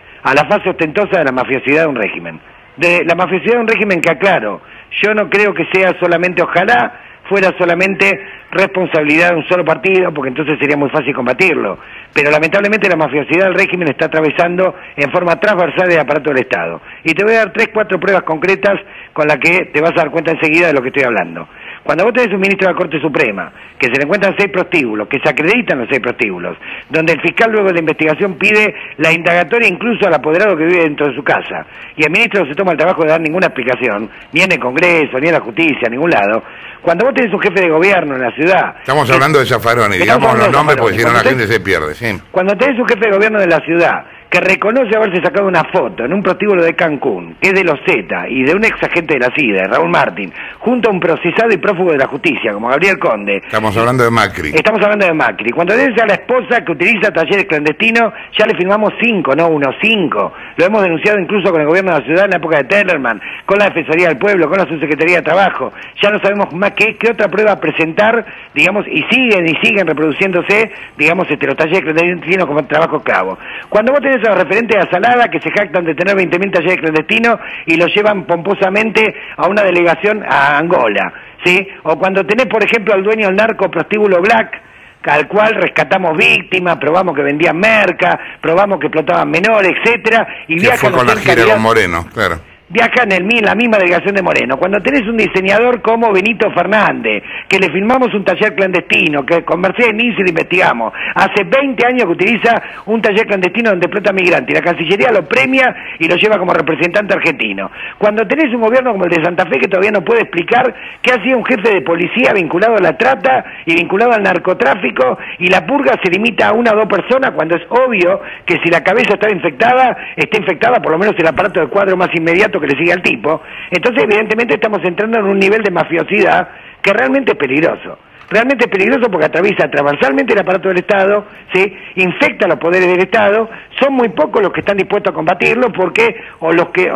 de la mafiosidad de un régimen. De la mafiosidad de un régimen que, aclaro, yo no creo que sea solamente, ojalá fuera solamente responsabilidad de un solo partido, porque entonces sería muy fácil combatirlo. Pero lamentablemente la mafiosidad del régimen está atravesando en forma transversal el aparato del Estado. Y te voy a dar 3, 4 pruebas concretas con las que te vas a dar cuenta enseguida de lo que estoy hablando. Cuando vos tenés un ministro de la Corte Suprema, que se le encuentran 6 prostíbulos, que se acreditan los 6 prostíbulos, donde el fiscal luego de la investigación pide la indagatoria incluso al apoderado que vive dentro de su casa, y el ministro no se toma el trabajo de dar ninguna explicación, ni en el Congreso, ni en la justicia, a ningún lado. Cuando vos tenés un jefe de gobierno en la ciudad... Estamos hablando de Zaffaroni, digamos los nombres porque si no la gente se pierde, sí. Cuando tenés un jefe de gobierno de la ciudad que reconoce haberse sacado una foto en un prostíbulo de Cancún, que es de los Z, y de un ex agente de la CIDA, de Raúl Martín, junto a un procesado y prófugo de la justicia, como Gabriel Conde. Estamos hablando de Macri. Estamos hablando de Macri. Cuando tenés a la esposa que utiliza talleres clandestinos, ya le firmamos 5, no 1, 5. Lo hemos denunciado incluso con el gobierno de la ciudad en la época de Tellerman, con la Defensoría del Pueblo, con la Subsecretaría de Trabajo. Ya no sabemos más qué otra prueba presentar, digamos, y siguen reproduciéndose, digamos, los talleres clandestinos como trabajo esclavo. Cuando vos tenés a los referentes de Asalada que se jactan de tener 20.000 talleres clandestinos y los llevan pomposamente a una delegación a Angola, ¿sí? O cuando tenés, por ejemplo, al dueño del narco prostíbulo Black, al cual rescatamos víctimas, probamos que vendían merca, probamos que explotaban menores, etcétera, y fue con la gira con Moreno, claro. viaja en la misma delegación de Moreno. Cuando tenés un diseñador como Benito Fernández, que le filmamos un taller clandestino, que con Mercedes Ninzi lo investigamos, hace 20 años que utiliza un taller clandestino donde explota migrante, y la Cancillería lo premia y lo lleva como representante argentino. Cuando tenés un gobierno como el de Santa Fe, que todavía no puede explicar qué hacía un jefe de policía vinculado a la trata y vinculado al narcotráfico, y la purga se limita a 1 o 2 personas, cuando es obvio que si la cabeza está infectada por lo menos el aparato de cuadro más inmediato que le sigue al tipo. Entonces evidentemente estamos entrando en un nivel de mafiosidad que realmente es peligroso. Realmente es peligroso porque atraviesa transversalmente el aparato del Estado, ¿sí? Infecta los poderes del Estado. Son muy pocos los que están dispuestos a combatirlo, porque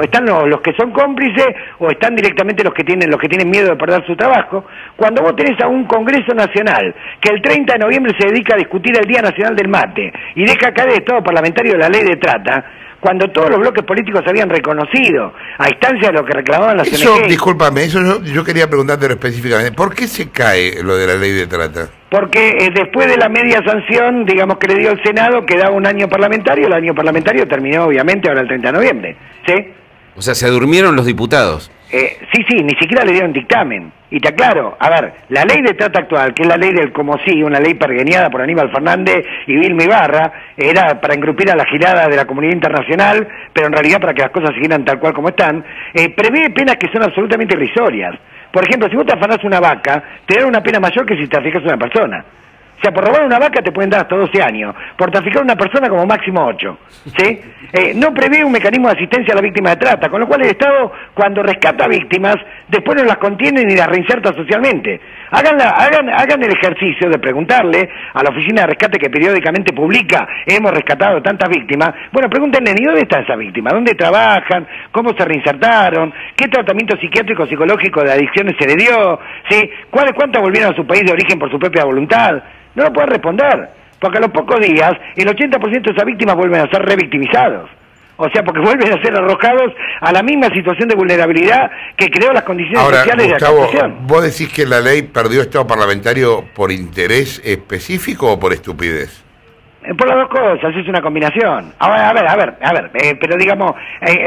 están los que son cómplices, o están directamente los que tienen miedo de perder su trabajo. Cuando vos tenés a un Congreso Nacional que el 30 de noviembre se dedica a discutir el Día Nacional del Mate y deja caer el Estado parlamentario de la ley de trata, cuando todos los bloques políticos habían reconocido, a instancia de lo que reclamaban las ONG. Discúlpame, yo quería preguntártelo específicamente. ¿Por qué se cae lo de la ley de trata? Porque después de la media sanción, digamos, que le dio el Senado, quedaba un año parlamentario. El año parlamentario terminó, obviamente, ahora el 30 de noviembre. ¿Sí? O sea, se durmieron los diputados. Sí, ni siquiera le dieron dictamen. Y te aclaro, a ver, la ley de trata actual, que es la ley del como sí, una ley pergeñada por Aníbal Fernández y Vilma Ibarra, era para engrupir a la girada de la comunidad internacional, pero en realidad para que las cosas siguieran tal cual como están, prevé penas que son absolutamente irrisorias. Por ejemplo, si vos te afanás una vaca, te dan una pena mayor que si traficás una persona. O sea, por robar una vaca te pueden dar hasta 12 años, por traficar a una persona como máximo 8, ¿sí? No prevé un mecanismo de asistencia a la víctima de trata, con lo cual el Estado, cuando rescata víctimas, después no las contiene ni las reinserta socialmente. Hagan el ejercicio de preguntarle a la oficina de rescate que periódicamente publica, hemos rescatado tantas víctimas, bueno, pregúntenle, ¿y dónde está esa víctima? ¿Dónde trabajan? ¿Cómo se reinsertaron? ¿Qué tratamiento psiquiátrico psicológico de adicciones se le dio? ¿Sí? ¿Cuántas volvieron a su país de origen por su propia voluntad? No lo pueden responder, porque a los pocos días el 80% de esas víctimas vuelven a ser revictimizados. O sea, porque vuelven a ser arrojados a la misma situación de vulnerabilidad que creó las condiciones sociales Gustavo, de la Constitución. ¿Vos decís que la ley perdió estado parlamentario por interés específico o por estupidez? Por las dos cosas, es una combinación. A ver, pero digamos,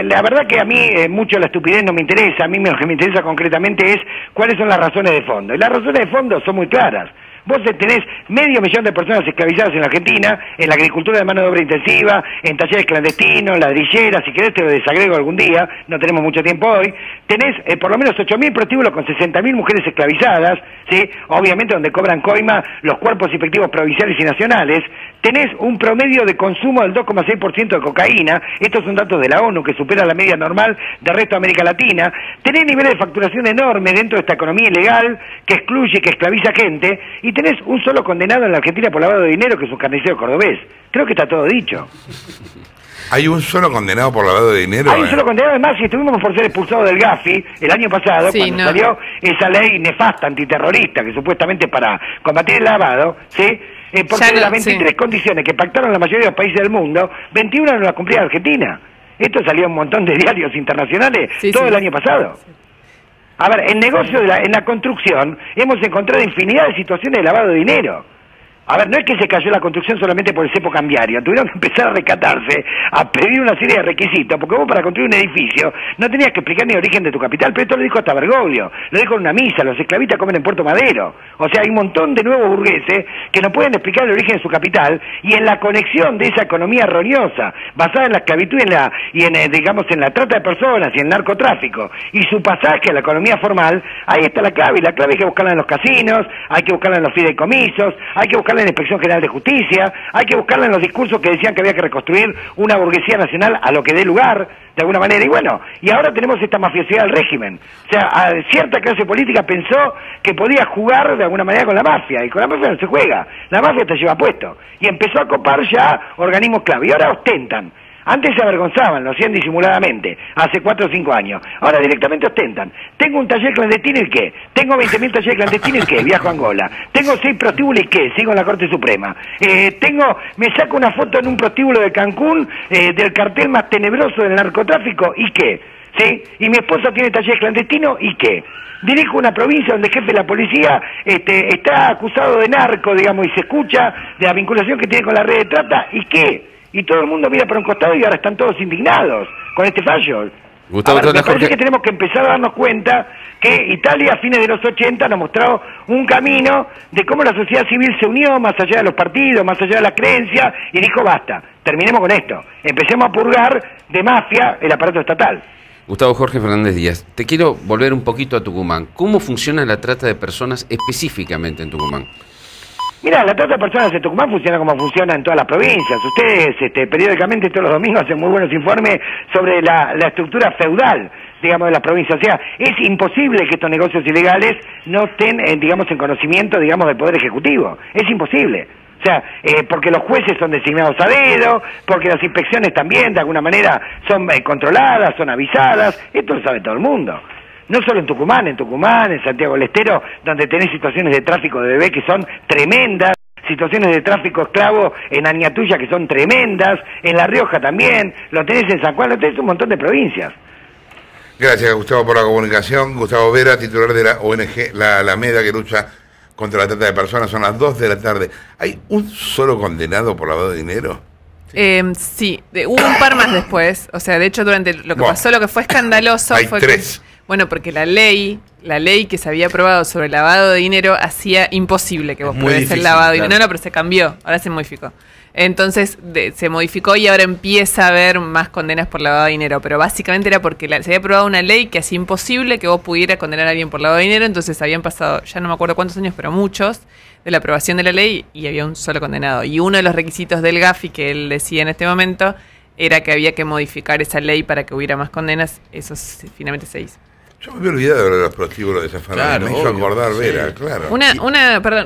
la verdad que a mí mucho la estupidez no me interesa. A mí lo que me interesa concretamente es cuáles son las razones de fondo. Y las razones de fondo son muy claras. Vos tenés 500.000 de personas esclavizadas en la Argentina, en la agricultura de mano de obra intensiva, en talleres clandestinos, ladrilleras, si querés te lo desagrego algún día, no tenemos mucho tiempo hoy. Tenés por lo menos 8.000 prostíbulos con 60.000 mujeres esclavizadas, ¿sí? Obviamente donde cobran coima los cuerpos inspectivos provinciales y nacionales. Tenés un promedio de consumo del 2,6% de cocaína, estos son datos de la ONU que supera la media normal del resto de América Latina. Tenés niveles de facturación enormes dentro de esta economía ilegal que excluye, que esclaviza gente, y tenés un solo condenado en la Argentina por lavado de dinero, que es un carnicero cordobés. Creo que está todo dicho. ¿Hay un solo condenado por lavado de dinero? Hay un solo condenado, además, si estuvimos por ser expulsados del GAFI el año pasado, sí, cuando salió esa ley nefasta antiterrorista, que supuestamente para combatir el lavado, ¿sí? Porque de las 23 condiciones que pactaron la mayoría de los países del mundo, 21 no las cumplía Argentina. Esto salió en un montón de diarios internacionales todo el año pasado. A ver, en negocio, en la construcción, hemos encontrado infinidad de situaciones de lavado de dinero. A ver, no es que se cayó la construcción solamente por el cepo cambiario, tuvieron que empezar a recatarse, a pedir una serie de requisitos, porque vos para construir un edificio no tenías que explicar ni el origen de tu capital, pero esto lo dijo hasta Bergoglio, lo dijo en una misa, los esclavistas comen en Puerto Madero. O sea, hay un montón de nuevos burgueses que no pueden explicar el origen de su capital, y en la conexión de esa economía errónea, basada en la esclavitud y en la trata de personas y en el narcotráfico, y su pasaje a la economía formal, ahí está la clave, y la clave hay que buscarla en los casinos, hay que buscarla en los fideicomisos, hay que buscarla en la Inspección General de Justicia, hay que buscarla en los discursos que decían que había que reconstruir una burguesía nacional a lo que dé lugar, de alguna manera, y bueno, y ahora tenemos esta mafiosidad del régimen. O sea, cierta clase política pensó que podía jugar de alguna manera con la mafia, y con la mafia no se juega, la mafia te lleva puesto, y empezó a copar ya organismos clave, y ahora ostentan. Antes se avergonzaban, lo hacían disimuladamente, hace 4 o 5 años. Ahora directamente ostentan. Tengo un taller clandestino, ¿y qué? Tengo 20.000 talleres clandestinos, ¿y qué? Viajo a Angola. Tengo 6 prostíbulos, ¿y qué? Sigo en la Corte Suprema. Me saco una foto en un prostíbulo de Cancún, del cartel más tenebroso del narcotráfico, ¿y qué? ¿Sí? Y mi esposa tiene talleres clandestinos, ¿y qué? Dirijo una provincia donde el jefe de la policía está acusado de narco, digamos, y se escucha de la vinculación que tiene con la red de trata, ¿y qué? Y todo el mundo mira por un costado y ahora están todos indignados con este fallo. Gustavo, me parece que tenemos que empezar a darnos cuenta que Italia a fines de los 80 nos mostró un camino de cómo la sociedad civil se unió más allá de los partidos, más allá de las creencias, y dijo basta, terminemos con esto, empecemos a purgar de mafia el aparato estatal. Gustavo Jorge Fernández Díaz, te quiero volver un poquito a Tucumán. ¿Cómo funciona la trata de personas específicamente en Tucumán? Mira, la trata de personas en Tucumán funciona como funciona en todas las provincias. Ustedes periódicamente todos los domingos hacen muy buenos informes sobre la estructura feudal, digamos, de las provincias. O sea, es imposible que estos negocios ilegales no estén, digamos, en conocimiento, digamos, del Poder Ejecutivo. Es imposible. O sea, porque los jueces son designados a dedo, porque las inspecciones también, de alguna manera, son controladas, son avisadas. Esto lo sabe todo el mundo. No solo en Tucumán, en Santiago del Estero, donde tenés situaciones de tráfico de bebé que son tremendas, situaciones de tráfico esclavo en Añatuya que son tremendas, en La Rioja también, lo tenés en San Juan, lo tenés en un montón de provincias. Gracias, Gustavo, por la comunicación. Gustavo Vera, titular de la ONG La Alameda, que lucha contra la trata de personas. Son las 2 de la tarde. ¿Hay un solo condenado por lavado de dinero? Sí, hubo un par más después. O sea, de hecho, durante lo que pasó, lo que fue escandaloso hay fue 3. Bueno, porque la ley que se había aprobado sobre el lavado de dinero hacía imposible que vos pudieras hacer lavado de dinero, pero se cambió, ahora se modificó. Entonces se modificó y ahora empieza a haber más condenas por lavado de dinero, pero básicamente era porque se había aprobado una ley que hacía imposible que vos pudieras condenar a alguien por lavado de dinero, entonces habían pasado, ya no me acuerdo cuántos años, pero muchos, de la aprobación de la ley y había un solo condenado. Y uno de los requisitos del GAFI que él decía en este momento era que había que modificar esa ley para que hubiera más condenas, eso finalmente se hizo. Yo me había olvidado de los prostíbulos de esa familia, me hizo acordar Vera, claro.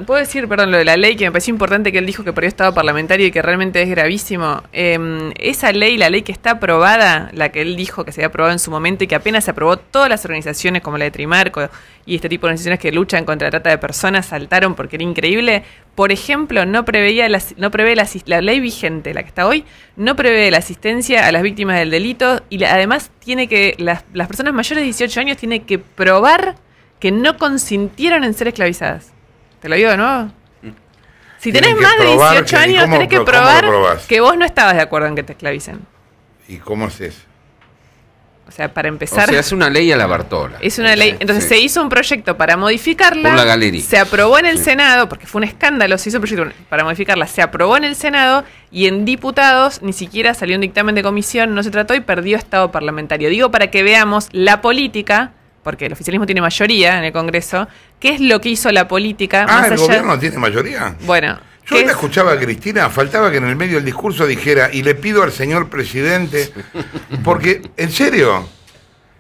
¿Puedo decir lo de la ley que me pareció importante que él dijo que perdió estado parlamentario y que realmente es gravísimo? Esa ley, la ley que está aprobada, la que él dijo que se había aprobado en su momento y que apenas se aprobó, todas las organizaciones como la de Trimarco y este tipo de organizaciones que luchan contra la trata de personas saltaron porque era increíble. Por ejemplo, no prevé la ley vigente, la que está hoy, no prevé la asistencia a las víctimas del delito y además tiene que las personas mayores de 18 años tienen que probar que no consintieron en ser esclavizadas. ¿Te lo digo de nuevo? Si tenés más de 18 años, tenés que probar que vos no estabas de acuerdo en que te esclavicen. ¿Y cómo es eso? O sea, para empezar... O sea, es una ley a la Bartola. Es una ley. Entonces se hizo un proyecto para modificarla. Por la galería. Se aprobó en el Senado, porque fue un escándalo, se hizo un proyecto para modificarla. Se aprobó en el Senado y en diputados ni siquiera salió un dictamen de comisión, no se trató y perdió estado parlamentario. Digo para que veamos la política, porque el oficialismo tiene mayoría en el Congreso, ¿qué es lo que hizo la política? ¿El gobierno tiene mayoría? Bueno... Yo hoy la escuchaba a Cristina, faltaba que en el medio del discurso dijera, y le pido al señor presidente, porque, en serio,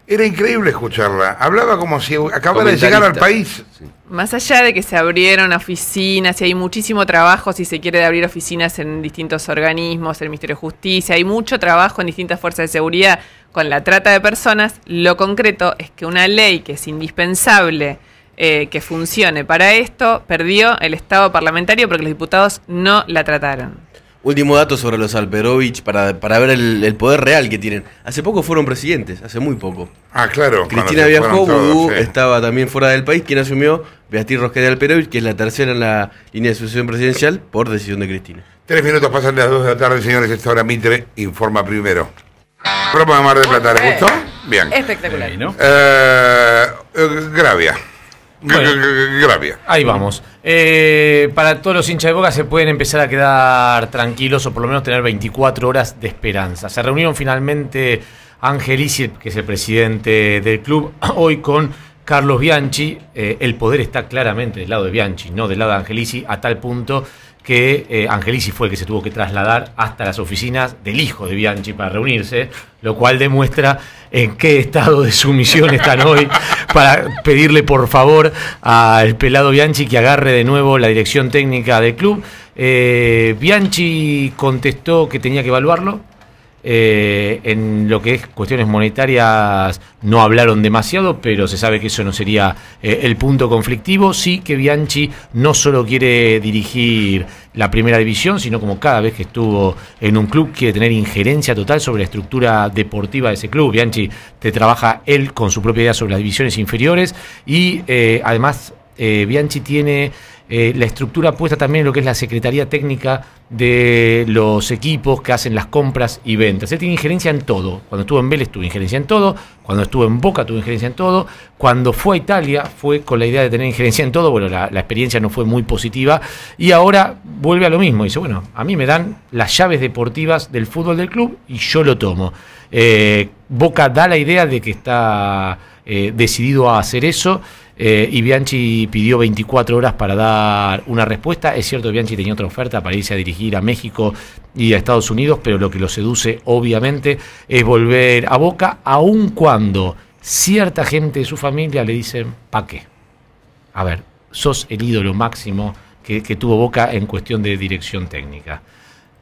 era increíble escucharla. Hablaba como si acabara de llegar al país. Sí. Más allá de que se abrieron oficinas, y hay muchísimo trabajo, si se quiere, de abrir oficinas en distintos organismos, el Ministerio de Justicia, hay mucho trabajo en distintas fuerzas de seguridad con la trata de personas, lo concreto es que una ley que es indispensable que funcione para esto, perdió el estado parlamentario porque los diputados no la trataron. Último dato sobre los Alperovich para ver el poder real que tienen. Hace poco fueron presidentes, hace muy poco. Ah, claro. Cristina viajó, Vudú estaba también fuera del país. Quien asumió, Beatriz Rosquet de Alperovich, que es la tercera en la línea de sucesión presidencial por decisión de Cristina. 3 minutos pasan de las 2 de la tarde, señores. Esta hora Mitre informa primero. Programa de Mar del Plata, ¿le gustó? Bien. Espectacular. ¿No? Gravia. Bueno, ahí vamos. Para todos los hinchas de Boca se pueden empezar a quedar tranquilos o por lo menos tener 24 horas de esperanza. Se reunieron finalmente Angelici, que es el presidente del club, hoy con Carlos Bianchi. El poder está claramente del lado de Bianchi, no del lado de Angelici, a tal punto que Angelici fue el que se tuvo que trasladar hasta las oficinas del hijo de Bianchi para reunirse, lo cual demuestra en qué estado de sumisión están hoy, para pedirle por favor al pelado Bianchi que agarre de nuevo la dirección técnica del club. Bianchi contestó que tenía que evaluarlo. En lo que es cuestiones monetarias no hablaron demasiado, pero se sabe que eso no sería el punto conflictivo. Sí que Bianchi no solo quiere dirigir la primera división, sino como cada vez que estuvo en un club quiere tener injerencia total sobre la estructura deportiva de ese club. Bianchi te trabaja él con su propia idea sobre las divisiones inferiores y además Bianchi tiene la estructura puesta también en lo que es la Secretaría Técnica de los equipos que hacen las compras y ventas. Él tiene injerencia en todo. Cuando estuvo en Vélez tuvo injerencia en todo, cuando estuvo en Boca tuvo injerencia en todo, cuando fue a Italia fue con la idea de tener injerencia en todo. Bueno, la experiencia no fue muy positiva y ahora vuelve a lo mismo. Dice, bueno, a mí me dan las llaves deportivas del fútbol del club y yo lo tomo. Boca da la idea de que está decidido a hacer eso. Y Bianchi pidió 24 horas para dar una respuesta. Es cierto que Bianchi tenía otra oferta para irse a dirigir a México y a Estados Unidos, pero lo que lo seduce obviamente es volver a Boca, aun cuando cierta gente de su familia le dicen, ¿pa' qué? A ver, sos el ídolo máximo que tuvo Boca en cuestión de dirección técnica.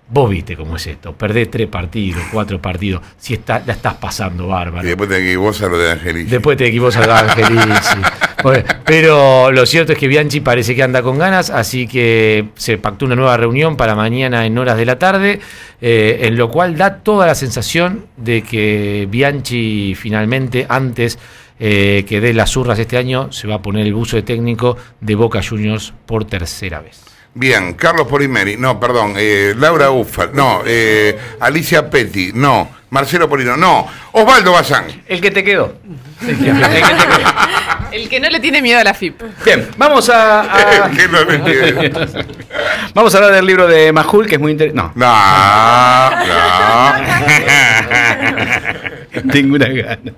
Vos viste cómo es esto, perdés 3 partidos, 4 partidos, si la estás pasando bárbaro. Y después te equivocas a lo de Angelici. Después te equivocas a lo de Angelici. Bueno, pero lo cierto es que Bianchi parece que anda con ganas, así que se pactó una nueva reunión para mañana en horas de la tarde, en lo cual da toda la sensación de que Bianchi finalmente, antes que dé las urras este año, se va a poner el buzo de técnico de Boca Juniors por tercera vez. Bien, Carlos Polimeri, no, perdón, Laura Uffa, no, Alicia Petti, no, Marcelo Polino, no, Osvaldo Bazán. El que te quedó. El que no le tiene miedo a la FIP. Bien, vamos a ¿Qué no le tiene? vamos a hablar del libro de Majul, que es muy interesante. No. Tengo una gana.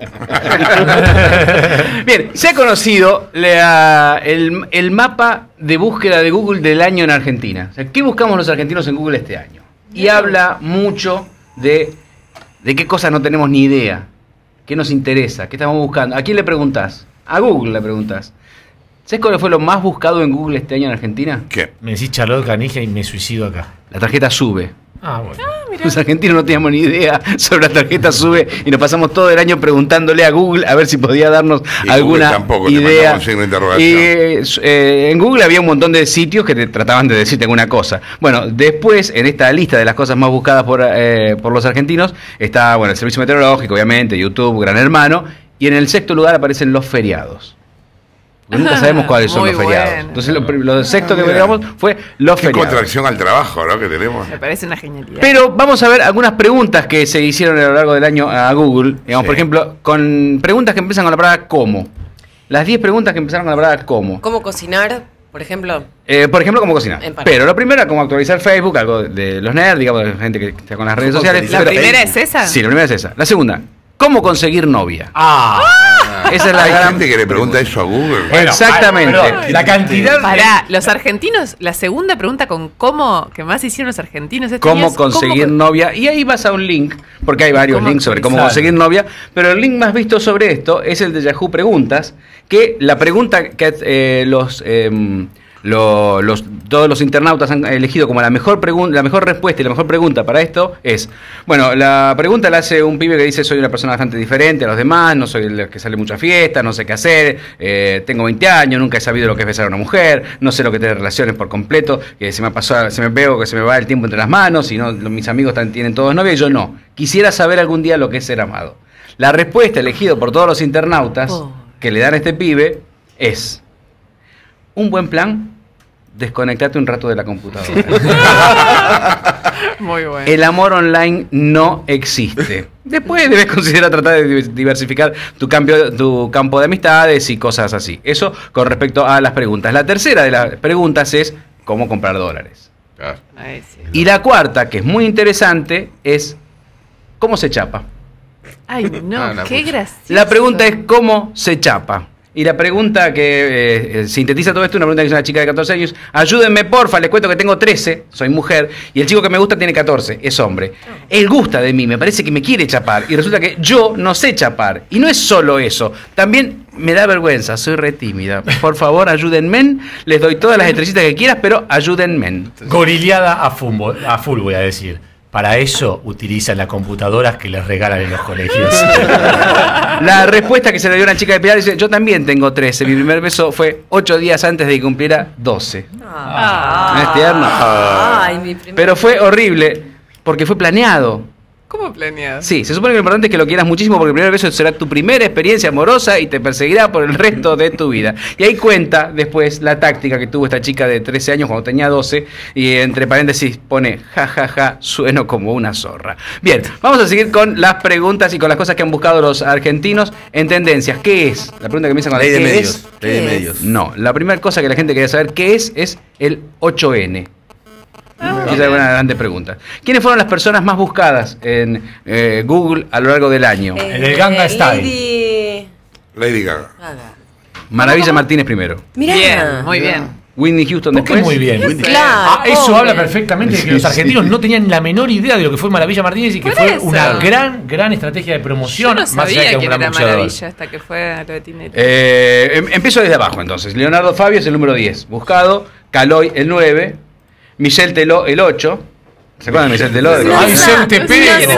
Bien, se ha conocido el mapa de búsqueda de Google del año en Argentina. O sea, ¿qué buscamos los argentinos en Google este año? Y habla mucho de qué cosas no tenemos ni idea, qué nos interesa, qué estamos buscando. ¿A quién le preguntás? A Google le preguntás. ¿Sabes cuál fue lo más buscado en Google este año en Argentina? ¿Qué? Me decís Charlotte Canija y me suicido acá. La tarjeta SUBE. Ah, bueno. Los argentinos no teníamos ni idea sobre la tarjeta SUBE y nos pasamos todo el año preguntándole a Google a ver si podía darnos alguna idea. Y en Google había un montón de sitios que te trataban de decirte alguna cosa. Bueno, después en esta lista de las cosas más buscadas por los argentinos está, bueno, el servicio meteorológico, obviamente, YouTube, Gran Hermano, y en el sexto lugar aparecen los feriados. Nunca sabemos cuáles son los feriados. Bueno. Entonces lo sexto que veíamos fue los feriados. Qué contracción al trabajo, ¿no? Que tenemos. Me parece una genialidad. Pero vamos a ver algunas preguntas que se hicieron a lo largo del año a Google. Digamos, por ejemplo, con preguntas que empiezan con la palabra ¿cómo? Las 10 preguntas que empezaron con la palabra ¿cómo? ¿Cómo cocinar, por ejemplo? Por ejemplo, ¿cómo cocinar? Pero lo primero era cómo actualizar Facebook, algo de los nerds, digamos, de gente que está con las redes sociales. ¿La primera es esa? Sí, la primera es esa. La segunda, ¿cómo conseguir novia? Esa es la Hay gran gente que le pregunta eso a Google. Bueno, exactamente. La cantidad. Pará, los argentinos, la segunda pregunta con cómo, que más hicieron los argentinos este ¿Cómo es conseguir novia? Y ahí vas a un link, porque hay varios links sobre cómo conseguir novia, pero el link más visto sobre esto es el de Yahoo Preguntas, que la pregunta que todos los internautas han elegido como la mejor respuesta y la mejor pregunta para esto es, bueno, la pregunta la hace un pibe que dice: soy una persona bastante diferente a los demás, no soy el que sale mucho a fiestas, no sé qué hacer, tengo 20 años, nunca he sabido lo que es besar a una mujer, no sé lo que es tener relaciones por completo, que se me veo que se me va el tiempo entre las manos y no, mis amigos tienen todos novia y yo no. Quisiera saber algún día lo que es ser amado. La respuesta elegida por todos los internautas que le dan a este pibe es: un buen plan, desconectate un rato de la computadora. Muy bueno. El amor online no existe. Después debes considerar tratar de diversificar tu campo de amistades y cosas así. Eso con respecto a las preguntas. La tercera de las preguntas es cómo comprar dólares. Ay, sí. Y la cuarta, que es muy interesante, es cómo se chapa. Ay, no, qué gracioso. La pregunta es cómo se chapa. Y la pregunta que sintetiza todo esto, una pregunta que es una chica de 14 años: ayúdenme porfa, les cuento que tengo 13, soy mujer, y el chico que me gusta tiene 14, es hombre. Él gusta de mí, me parece que me quiere chapar, y resulta que yo no sé chapar. Y no es solo eso, también me da vergüenza, soy re tímida. Por favor, ayúdenme, les doy todas las estrellitas que quieras, pero ayúdenme. Gorileada a full, voy a decir. Para eso utilizan las computadoras que les regalan en los colegios. La respuesta que se le dio a una chica de Pilar dice: yo también tengo 13. Mi primer beso fue 8 días antes de que cumpliera 12. ¿No es tierno? Pero fue horrible porque fue planeado. ¿Cómo planeado? Sí, se supone que lo importante es que lo quieras muchísimo porque el primer beso será tu primera experiencia amorosa y te perseguirá por el resto de tu vida. Y ahí cuenta después la táctica que tuvo esta chica de 13 años cuando tenía 12 y entre paréntesis pone jajaja, sueno como una zorra. Bien, vamos a seguir con las preguntas y con las cosas que han buscado los argentinos en tendencias. ¿Qué es? La pregunta que empieza con Ley de ¿qué medios. es? Ley de medios. No, la primera cosa que la gente quería saber qué es el 8N. Esa es una de las grandes preguntas. ¿Quiénes fueron las personas más buscadas en Google a lo largo del año? En el Gangnam Style. Lady Gaga. Maravilla Martínez primero. Mirá. Bien, muy bien. Whitney Houston ¿Por qué después. muy bien? Claro, Eso pobre. habla perfectamente de que los argentinos no tenían la menor idea de lo que fue Maravilla Martínez y que Por fue eso. una gran estrategia de promoción. Yo no más allá de sabía que quién un gran era boxeador. Maravilla hasta que fue a lo de Tinelli. Empiezo desde abajo entonces. Leonardo Fabio es el número 10. Buscado. Caloy el 9. Michel Teló el 8. ¿Se acuerdan de Michel Teló? Ay, Vicente Pérez.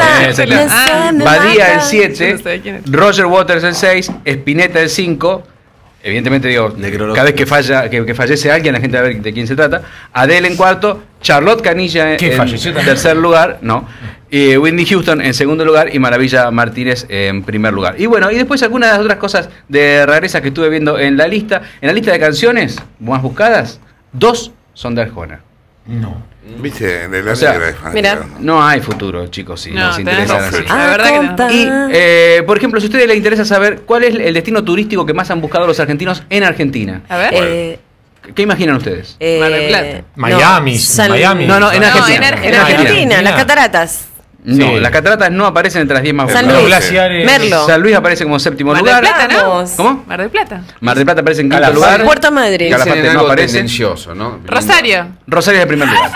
Badía el Yo 7. no sabía quién era. Roger Waters el 6. Spinetta el 5. Evidentemente digo, cada vez que fallece alguien, la gente va a ver de quién se trata. Adele en cuarto, Charlotte Canilla ¿Qué en falleció también? tercer lugar, no. Whitney Houston en segundo lugar y Maravilla Martínez en primer lugar. Y bueno, y después algunas de las otras cosas de rarezas que estuve viendo en la lista. En la lista de canciones más buscadas, 2 son de Arjona. No. ¿Viste? De la O sea, negra de Juan mira. Diego. No hay futuro, chicos, si No, nos tenés interesa razón. así. La verdad que no. Y, por ejemplo, si a ustedes les interesa saber cuál es el destino turístico que más han buscado los argentinos en Argentina. A ver. ¿Qué imaginan ustedes? Mar del Plata. Miami. Miami. No, en Argentina. en Argentina, las cataratas. No, Sí. las cataratas no aparecen entre las 10 más San buscadas. Luis. glaciares. Merlo. San Luis aparece como séptimo Mar del lugar. Plata, ¿no? Vamos. ¿Cómo? Mar del Plata. Mar del Plata aparece en quinto Calafate. lugar. Puerto Madryn. Calafate Piensen en no algo aparece. tendencioso, ¿no? Rosario. Rosario es el primer lugar.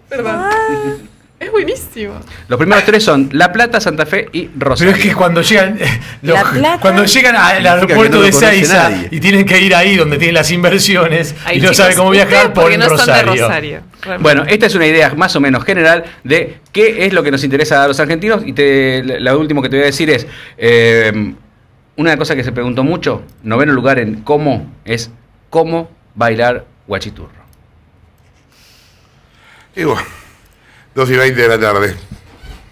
Perdón. Es buenísimo. Los primeros 3 son La Plata, Santa Fe y Rosario. Pero es que cuando llegan La Plata. cuando llegan al Significa aeropuerto que no de lo conoce Seiza nadie. y tienen que ir ahí donde tienen las inversiones Ahí, y no chicos, saben cómo viajar, ustedes porque ponen no son de Rosario. Rosario. Realmente. Bueno, esta es una idea más o menos general de qué es lo que nos interesa a los argentinos. Y lo último que te voy a decir es, una cosa que se preguntó mucho, noveno lugar en cómo, es cómo bailar guachiturro. Y bueno, 2:20 de la tarde.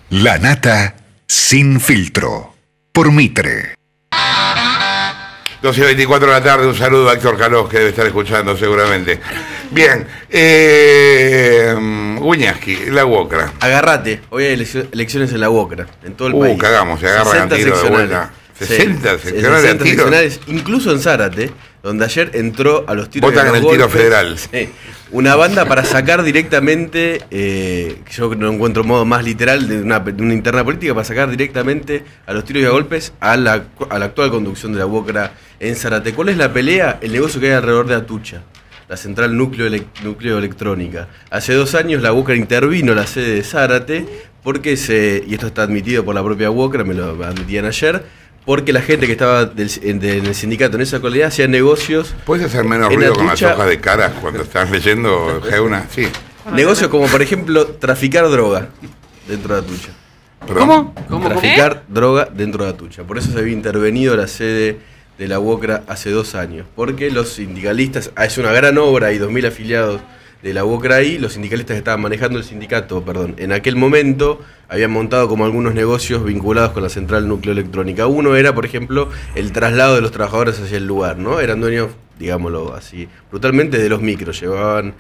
La nata sin filtro. Por Mitre. 2:24 de la tarde, un saludo a Héctor Calós, que debe estar escuchando seguramente. Bien, Guñaski, la UOCRA. Agarrate, hoy hay elecciones en la UOCRA, en todo el país. Cagamos, se agarran a 60 tiro de seccionales. vuelta. Sí, 60 seccionales a 60 tiro. seccionales, incluso en Zárate, donde ayer entró a los tiros. Votan y a en los el tiro golpes, federal. sí, una banda para sacar directamente, yo no encuentro modo más literal de una interna política, para sacar directamente a los tiros y a golpes a la actual conducción de la UOCRA en Zárate. ¿Cuál es la pelea? El negocio que hay alrededor de Atucha, la central núcleo electrónica. Hace 2 años la UOCRA intervino la sede de Zárate porque y esto está admitido por la propia UOCRA, me lo admitían ayer, porque la gente que estaba en el sindicato en esa localidad hacía negocios. ¿Puedes hacer menos en ruido con las Atucha. hojas de caras cuando estás leyendo, Geuna? Sí. Negocios como, por ejemplo, traficar droga dentro de Atucha. Perdón. ¿Cómo? Traficar droga dentro de Atucha. Por eso se había intervenido la sede de la UOCRA hace 2 años. Porque los sindicalistas, es una gran obra, hay 2.000 afiliados de la UOCRA ahí, los sindicalistas que estaban manejando el sindicato, en aquel momento habían montado como algunos negocios vinculados con la central núcleo electrónica. Uno era, por ejemplo, el traslado de los trabajadores hacia el lugar, ¿no? Eran dueños, digámoslo así, brutalmente de los micros, llevaban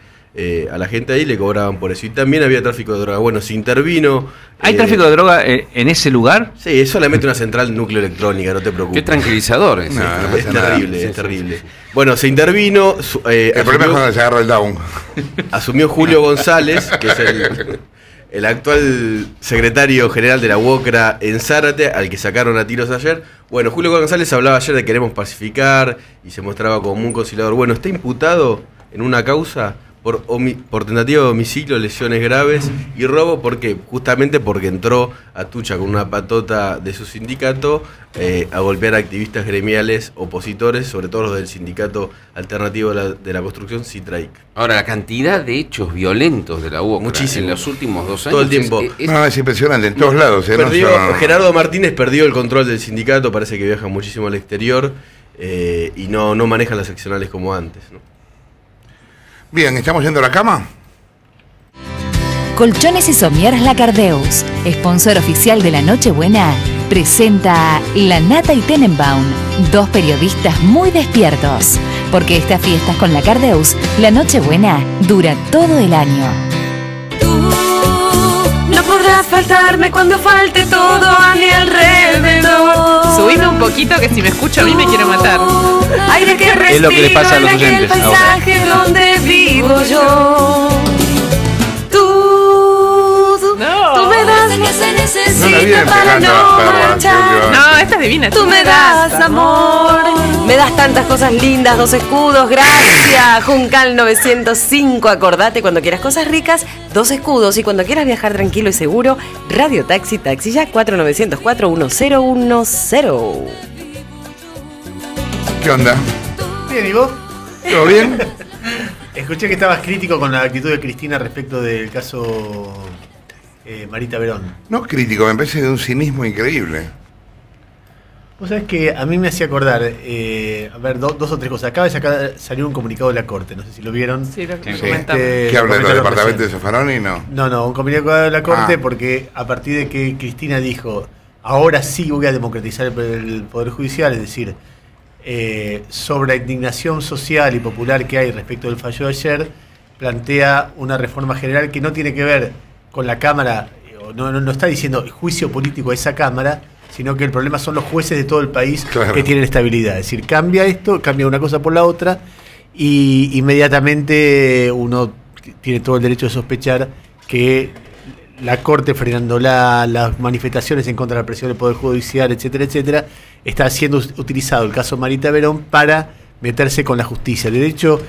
a la gente ahí y le cobraban por eso. Y también había tráfico de droga. Bueno, se intervino. ¿Hay tráfico de droga en ese lugar? Sí, es solamente una central núcleo electrónica, no te preocupes. Qué tranquilizador es. No, no Es pasa nada. terrible, Sí, es sí, terrible. Bueno, se intervino. El problema es cuando se agarra el down. Asumió Julio González, que es el actual secretario general de la UOCRA en Zárate, al que sacaron a tiros ayer. Bueno, Julio González hablaba ayer de queremos pacificar y se mostraba como un conciliador. Bueno, está imputado en una causa por tentativa de homicidio, lesiones graves y robo. ¿Por qué? Justamente porque entró a Atucha con una patota de su sindicato a golpear a activistas gremiales opositores, sobre todo los del sindicato alternativo de la construcción, Citraic. Ahora, la cantidad de hechos violentos de la UOCRA Muchísimo. en los últimos 2 años. Todo el tiempo. No, es impresionante, en todos lados. No Perdió, solo- Gerardo Martínez perdió el control del sindicato, parece que viaja muchísimo al exterior y no manejan las seccionales como antes, ¿no? Bien, ¿estamos yendo a la cama? Colchones y Somieres Lacardeus, sponsor oficial de la Nochebuena, presenta La Nata y Tenenbaum, dos periodistas muy despiertos, porque estas fiestas con Lacardeus, la Nochebuena dura todo el año. No podrás faltarme cuando falte todo a mi alrededor. Subime un poquito que si me escucho a mí me quiero matar. Aire que respiro, es lo que le pasa a los oyentes el paisaje donde vivo yo. Tú me das lo que se necesita para no marchar. No, esta es divina. Tú me das amor. Me das tantas cosas lindas, 2 escudos, gracias. Juncal 905, acordate cuando quieras cosas ricas, 2 escudos. Y cuando quieras viajar tranquilo y seguro, Radio Taxi, Taxi ya 4904-1010. ¿Qué onda? Bien, ¿y vos? ¿Todo bien? Escuché que estabas crítico con la actitud de Cristina respecto del caso Marita Verón. No crítico, me parece de un cinismo increíble. Vos sabés que a mí me hacía acordar, a ver, dos o tres cosas. Acaba de salir un comunicado de la Corte, no sé si lo vieron. Sí, lo ¿Qué habla de los departamentos de Zaffaroni? No, un comunicado de la Corte porque a partir de que Cristina dijo, ahora sí voy a democratizar el Poder Judicial, es decir, sobre la indignación social y popular que hay respecto del fallo de ayer, plantea una reforma general que no tiene que ver con la Cámara, no está diciendo juicio político a esa Cámara, sino que el problema son los jueces de todo el país que tienen estabilidad. Es decir, cambia esto, cambia una cosa por la otra, y inmediatamente uno tiene todo el derecho de sospechar que la Corte, frenando las manifestaciones en contra de la presión del Poder Judicial, etcétera, etcétera, está siendo utilizado el caso Marita Verón para meterse con la justicia. De hecho,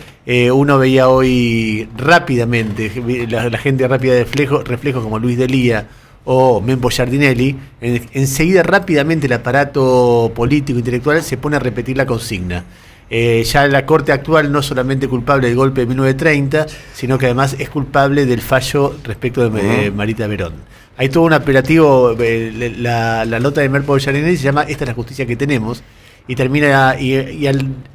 uno veía hoy rápidamente, la gente rápida de reflejos como Luis Delía o Mempo Giardinelli, enseguida rápidamente el aparato político intelectual se pone a repetir la consigna. Ya la Corte actual no es solamente culpable del golpe de 1930, sino que además es culpable del fallo respecto de Marita Verón. Hay todo un operativo, la nota de Mempo Giardinelli se llama "Esta es la justicia que tenemos", y termina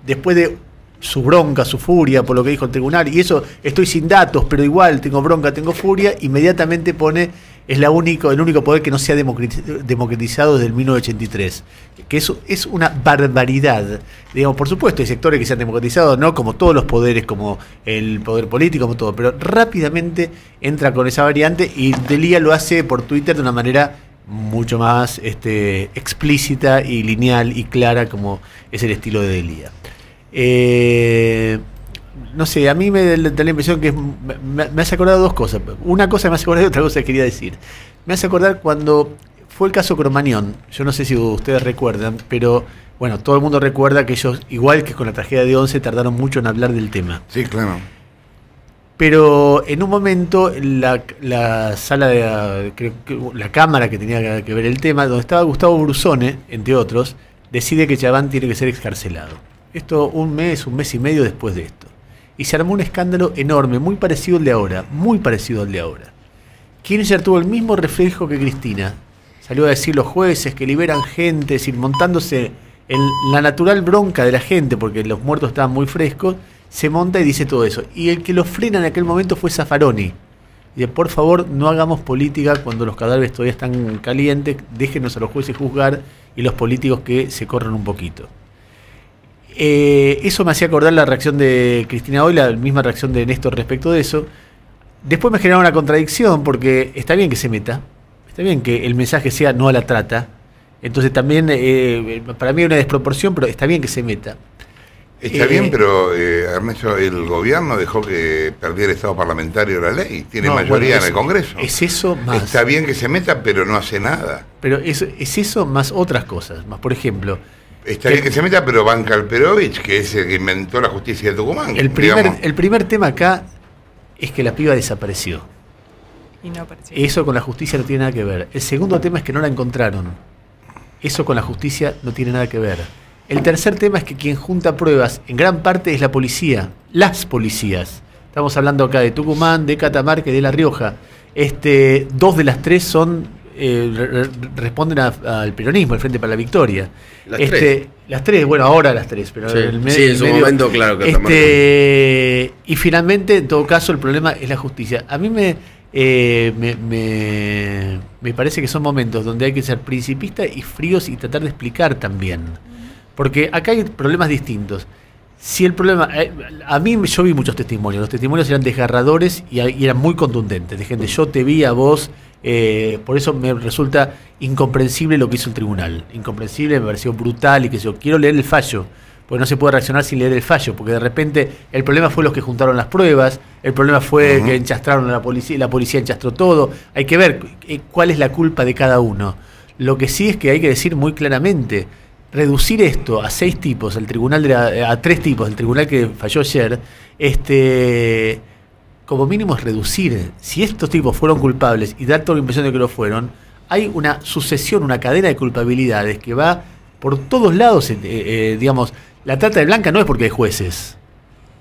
después de su bronca, su furia por lo que dijo el tribunal, y eso, estoy sin datos, pero igual tengo bronca, tengo furia, inmediatamente pone, es el único poder que no se ha democratizado desde el 1983, que eso es una barbaridad. Digamos, por supuesto hay sectores que se han democratizado, no como todos los poderes, como el poder político, como todo, pero rápidamente entra con esa variante, y Delía lo hace por Twitter de una manera mucho más explícita y lineal y clara, como es el estilo de Delía. No sé, a mí me da la impresión que me hace acordar dos cosas. Una cosa me hace acordar y otra cosa que quería decir. Me hace acordar cuando fue el caso Cromañón. Yo no sé si ustedes recuerdan, pero bueno, todo el mundo recuerda que ellos, igual que con la tragedia de 11, tardaron mucho en hablar del tema. Sí, claro. Pero en un momento la sala la cámara que tenía que ver el tema, donde estaba Gustavo Brusone, entre otros, decide que Chabán tiene que ser excarcelado. Esto un mes y medio después de esto. Y se armó un escándalo enorme, muy parecido al de ahora, Kirchner tuvo el mismo reflejo que Cristina. Salió a decir los jueces que liberan gente, es decir, montándose en la natural bronca de la gente, porque los muertos estaban muy frescos, se monta y dice todo eso. Y el que lo frena en aquel momento fue Zaffaroni. Y dice, por favor, no hagamos política cuando los cadáveres todavía están calientes, déjenos a los jueces juzgar y los políticos que se corran un poquito. Eso me hacía acordar la reacción de Cristina hoy, la misma reacción de Néstor respecto de eso. Después me generaba una contradicción, porque está bien que se meta, está bien que el mensaje sea no a la trata, entonces también para mí hay una desproporción, pero está bien que se meta. Está bien, pero Ernesto, el gobierno dejó que perdiera el Estado parlamentario la ley, tiene mayoría en el Congreso. Es eso más. Está bien que se meta, pero no hace nada. Pero es eso más otras cosas, más por ejemplo... Está bien que se meta, pero banca Alperovich, que es el que inventó la justicia de Tucumán. El primer tema acá es que la piba desapareció. Y no apareció. Eso con la justicia no tiene nada que ver. El segundo tema es que no la encontraron. Eso con la justicia no tiene nada que ver. El tercer tema es que quien junta pruebas en gran parte es la policía, las policías. Estamos hablando acá de Tucumán, de Catamarca y de La Rioja. 2 de las 3 son responden al peronismo, el Frente para la Victoria. Las tres, bueno, ahora las 3, pero sí, en su momento, claro. Y finalmente, en todo caso, el problema es la justicia. A mí me parece que son momentos donde hay que ser principista y fríos y tratar de explicar también. Porque acá hay problemas distintos. Si el problema... a mí yo vi muchos testimonios. Los testimonios eran desgarradores y eran muy contundentes. De gente, yo te vi a vos... por eso me resulta incomprensible lo que hizo el tribunal. Incomprensible, me pareció brutal y que yo quiero leer el fallo. Porque no se puede reaccionar sin leer el fallo, porque de repente el problema fue los que juntaron las pruebas, el problema fue que enchastraron a la policía enchastró todo. Hay que ver cuál es la culpa de cada uno. Lo que sí es que hay que decir muy claramente, reducir esto a 6 tipos, el tribunal a 3 tipos, el tribunal que falló ayer, como mínimo es reducir. Si estos tipos fueron culpables y dar toda la impresión de que lo fueron, hay una sucesión, una cadena de culpabilidades que va por todos lados, digamos. La trata de blanca no es porque hay jueces.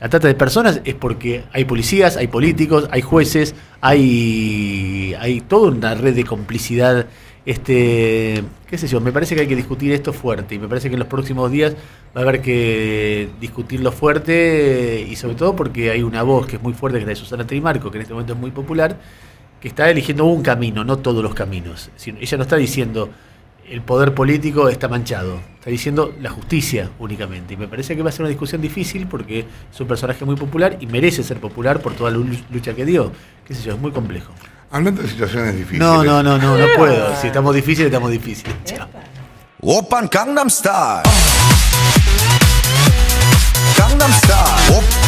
La trata de personas es porque hay policías, hay políticos, hay jueces, hay toda una red de complicidad. Qué sé yo, me parece que hay que discutir esto fuerte y me parece que en los próximos días va a haber que discutirlo fuerte y sobre todo porque hay una voz que es muy fuerte, que es la de Susana Trimarco, que en este momento es muy popular, que está eligiendo un camino, no todos los caminos. Ella no está diciendo el poder político está manchado, está diciendo la justicia únicamente. Y me parece que va a ser una discusión difícil porque es un personaje muy popular y merece ser popular por toda la lucha que dio. Qué sé yo, es muy complejo. Hablando de situaciones difíciles. No puedo. Si estamos difíciles, estamos difíciles. Chao. Oppan Gangnam Style. Gangnam Style.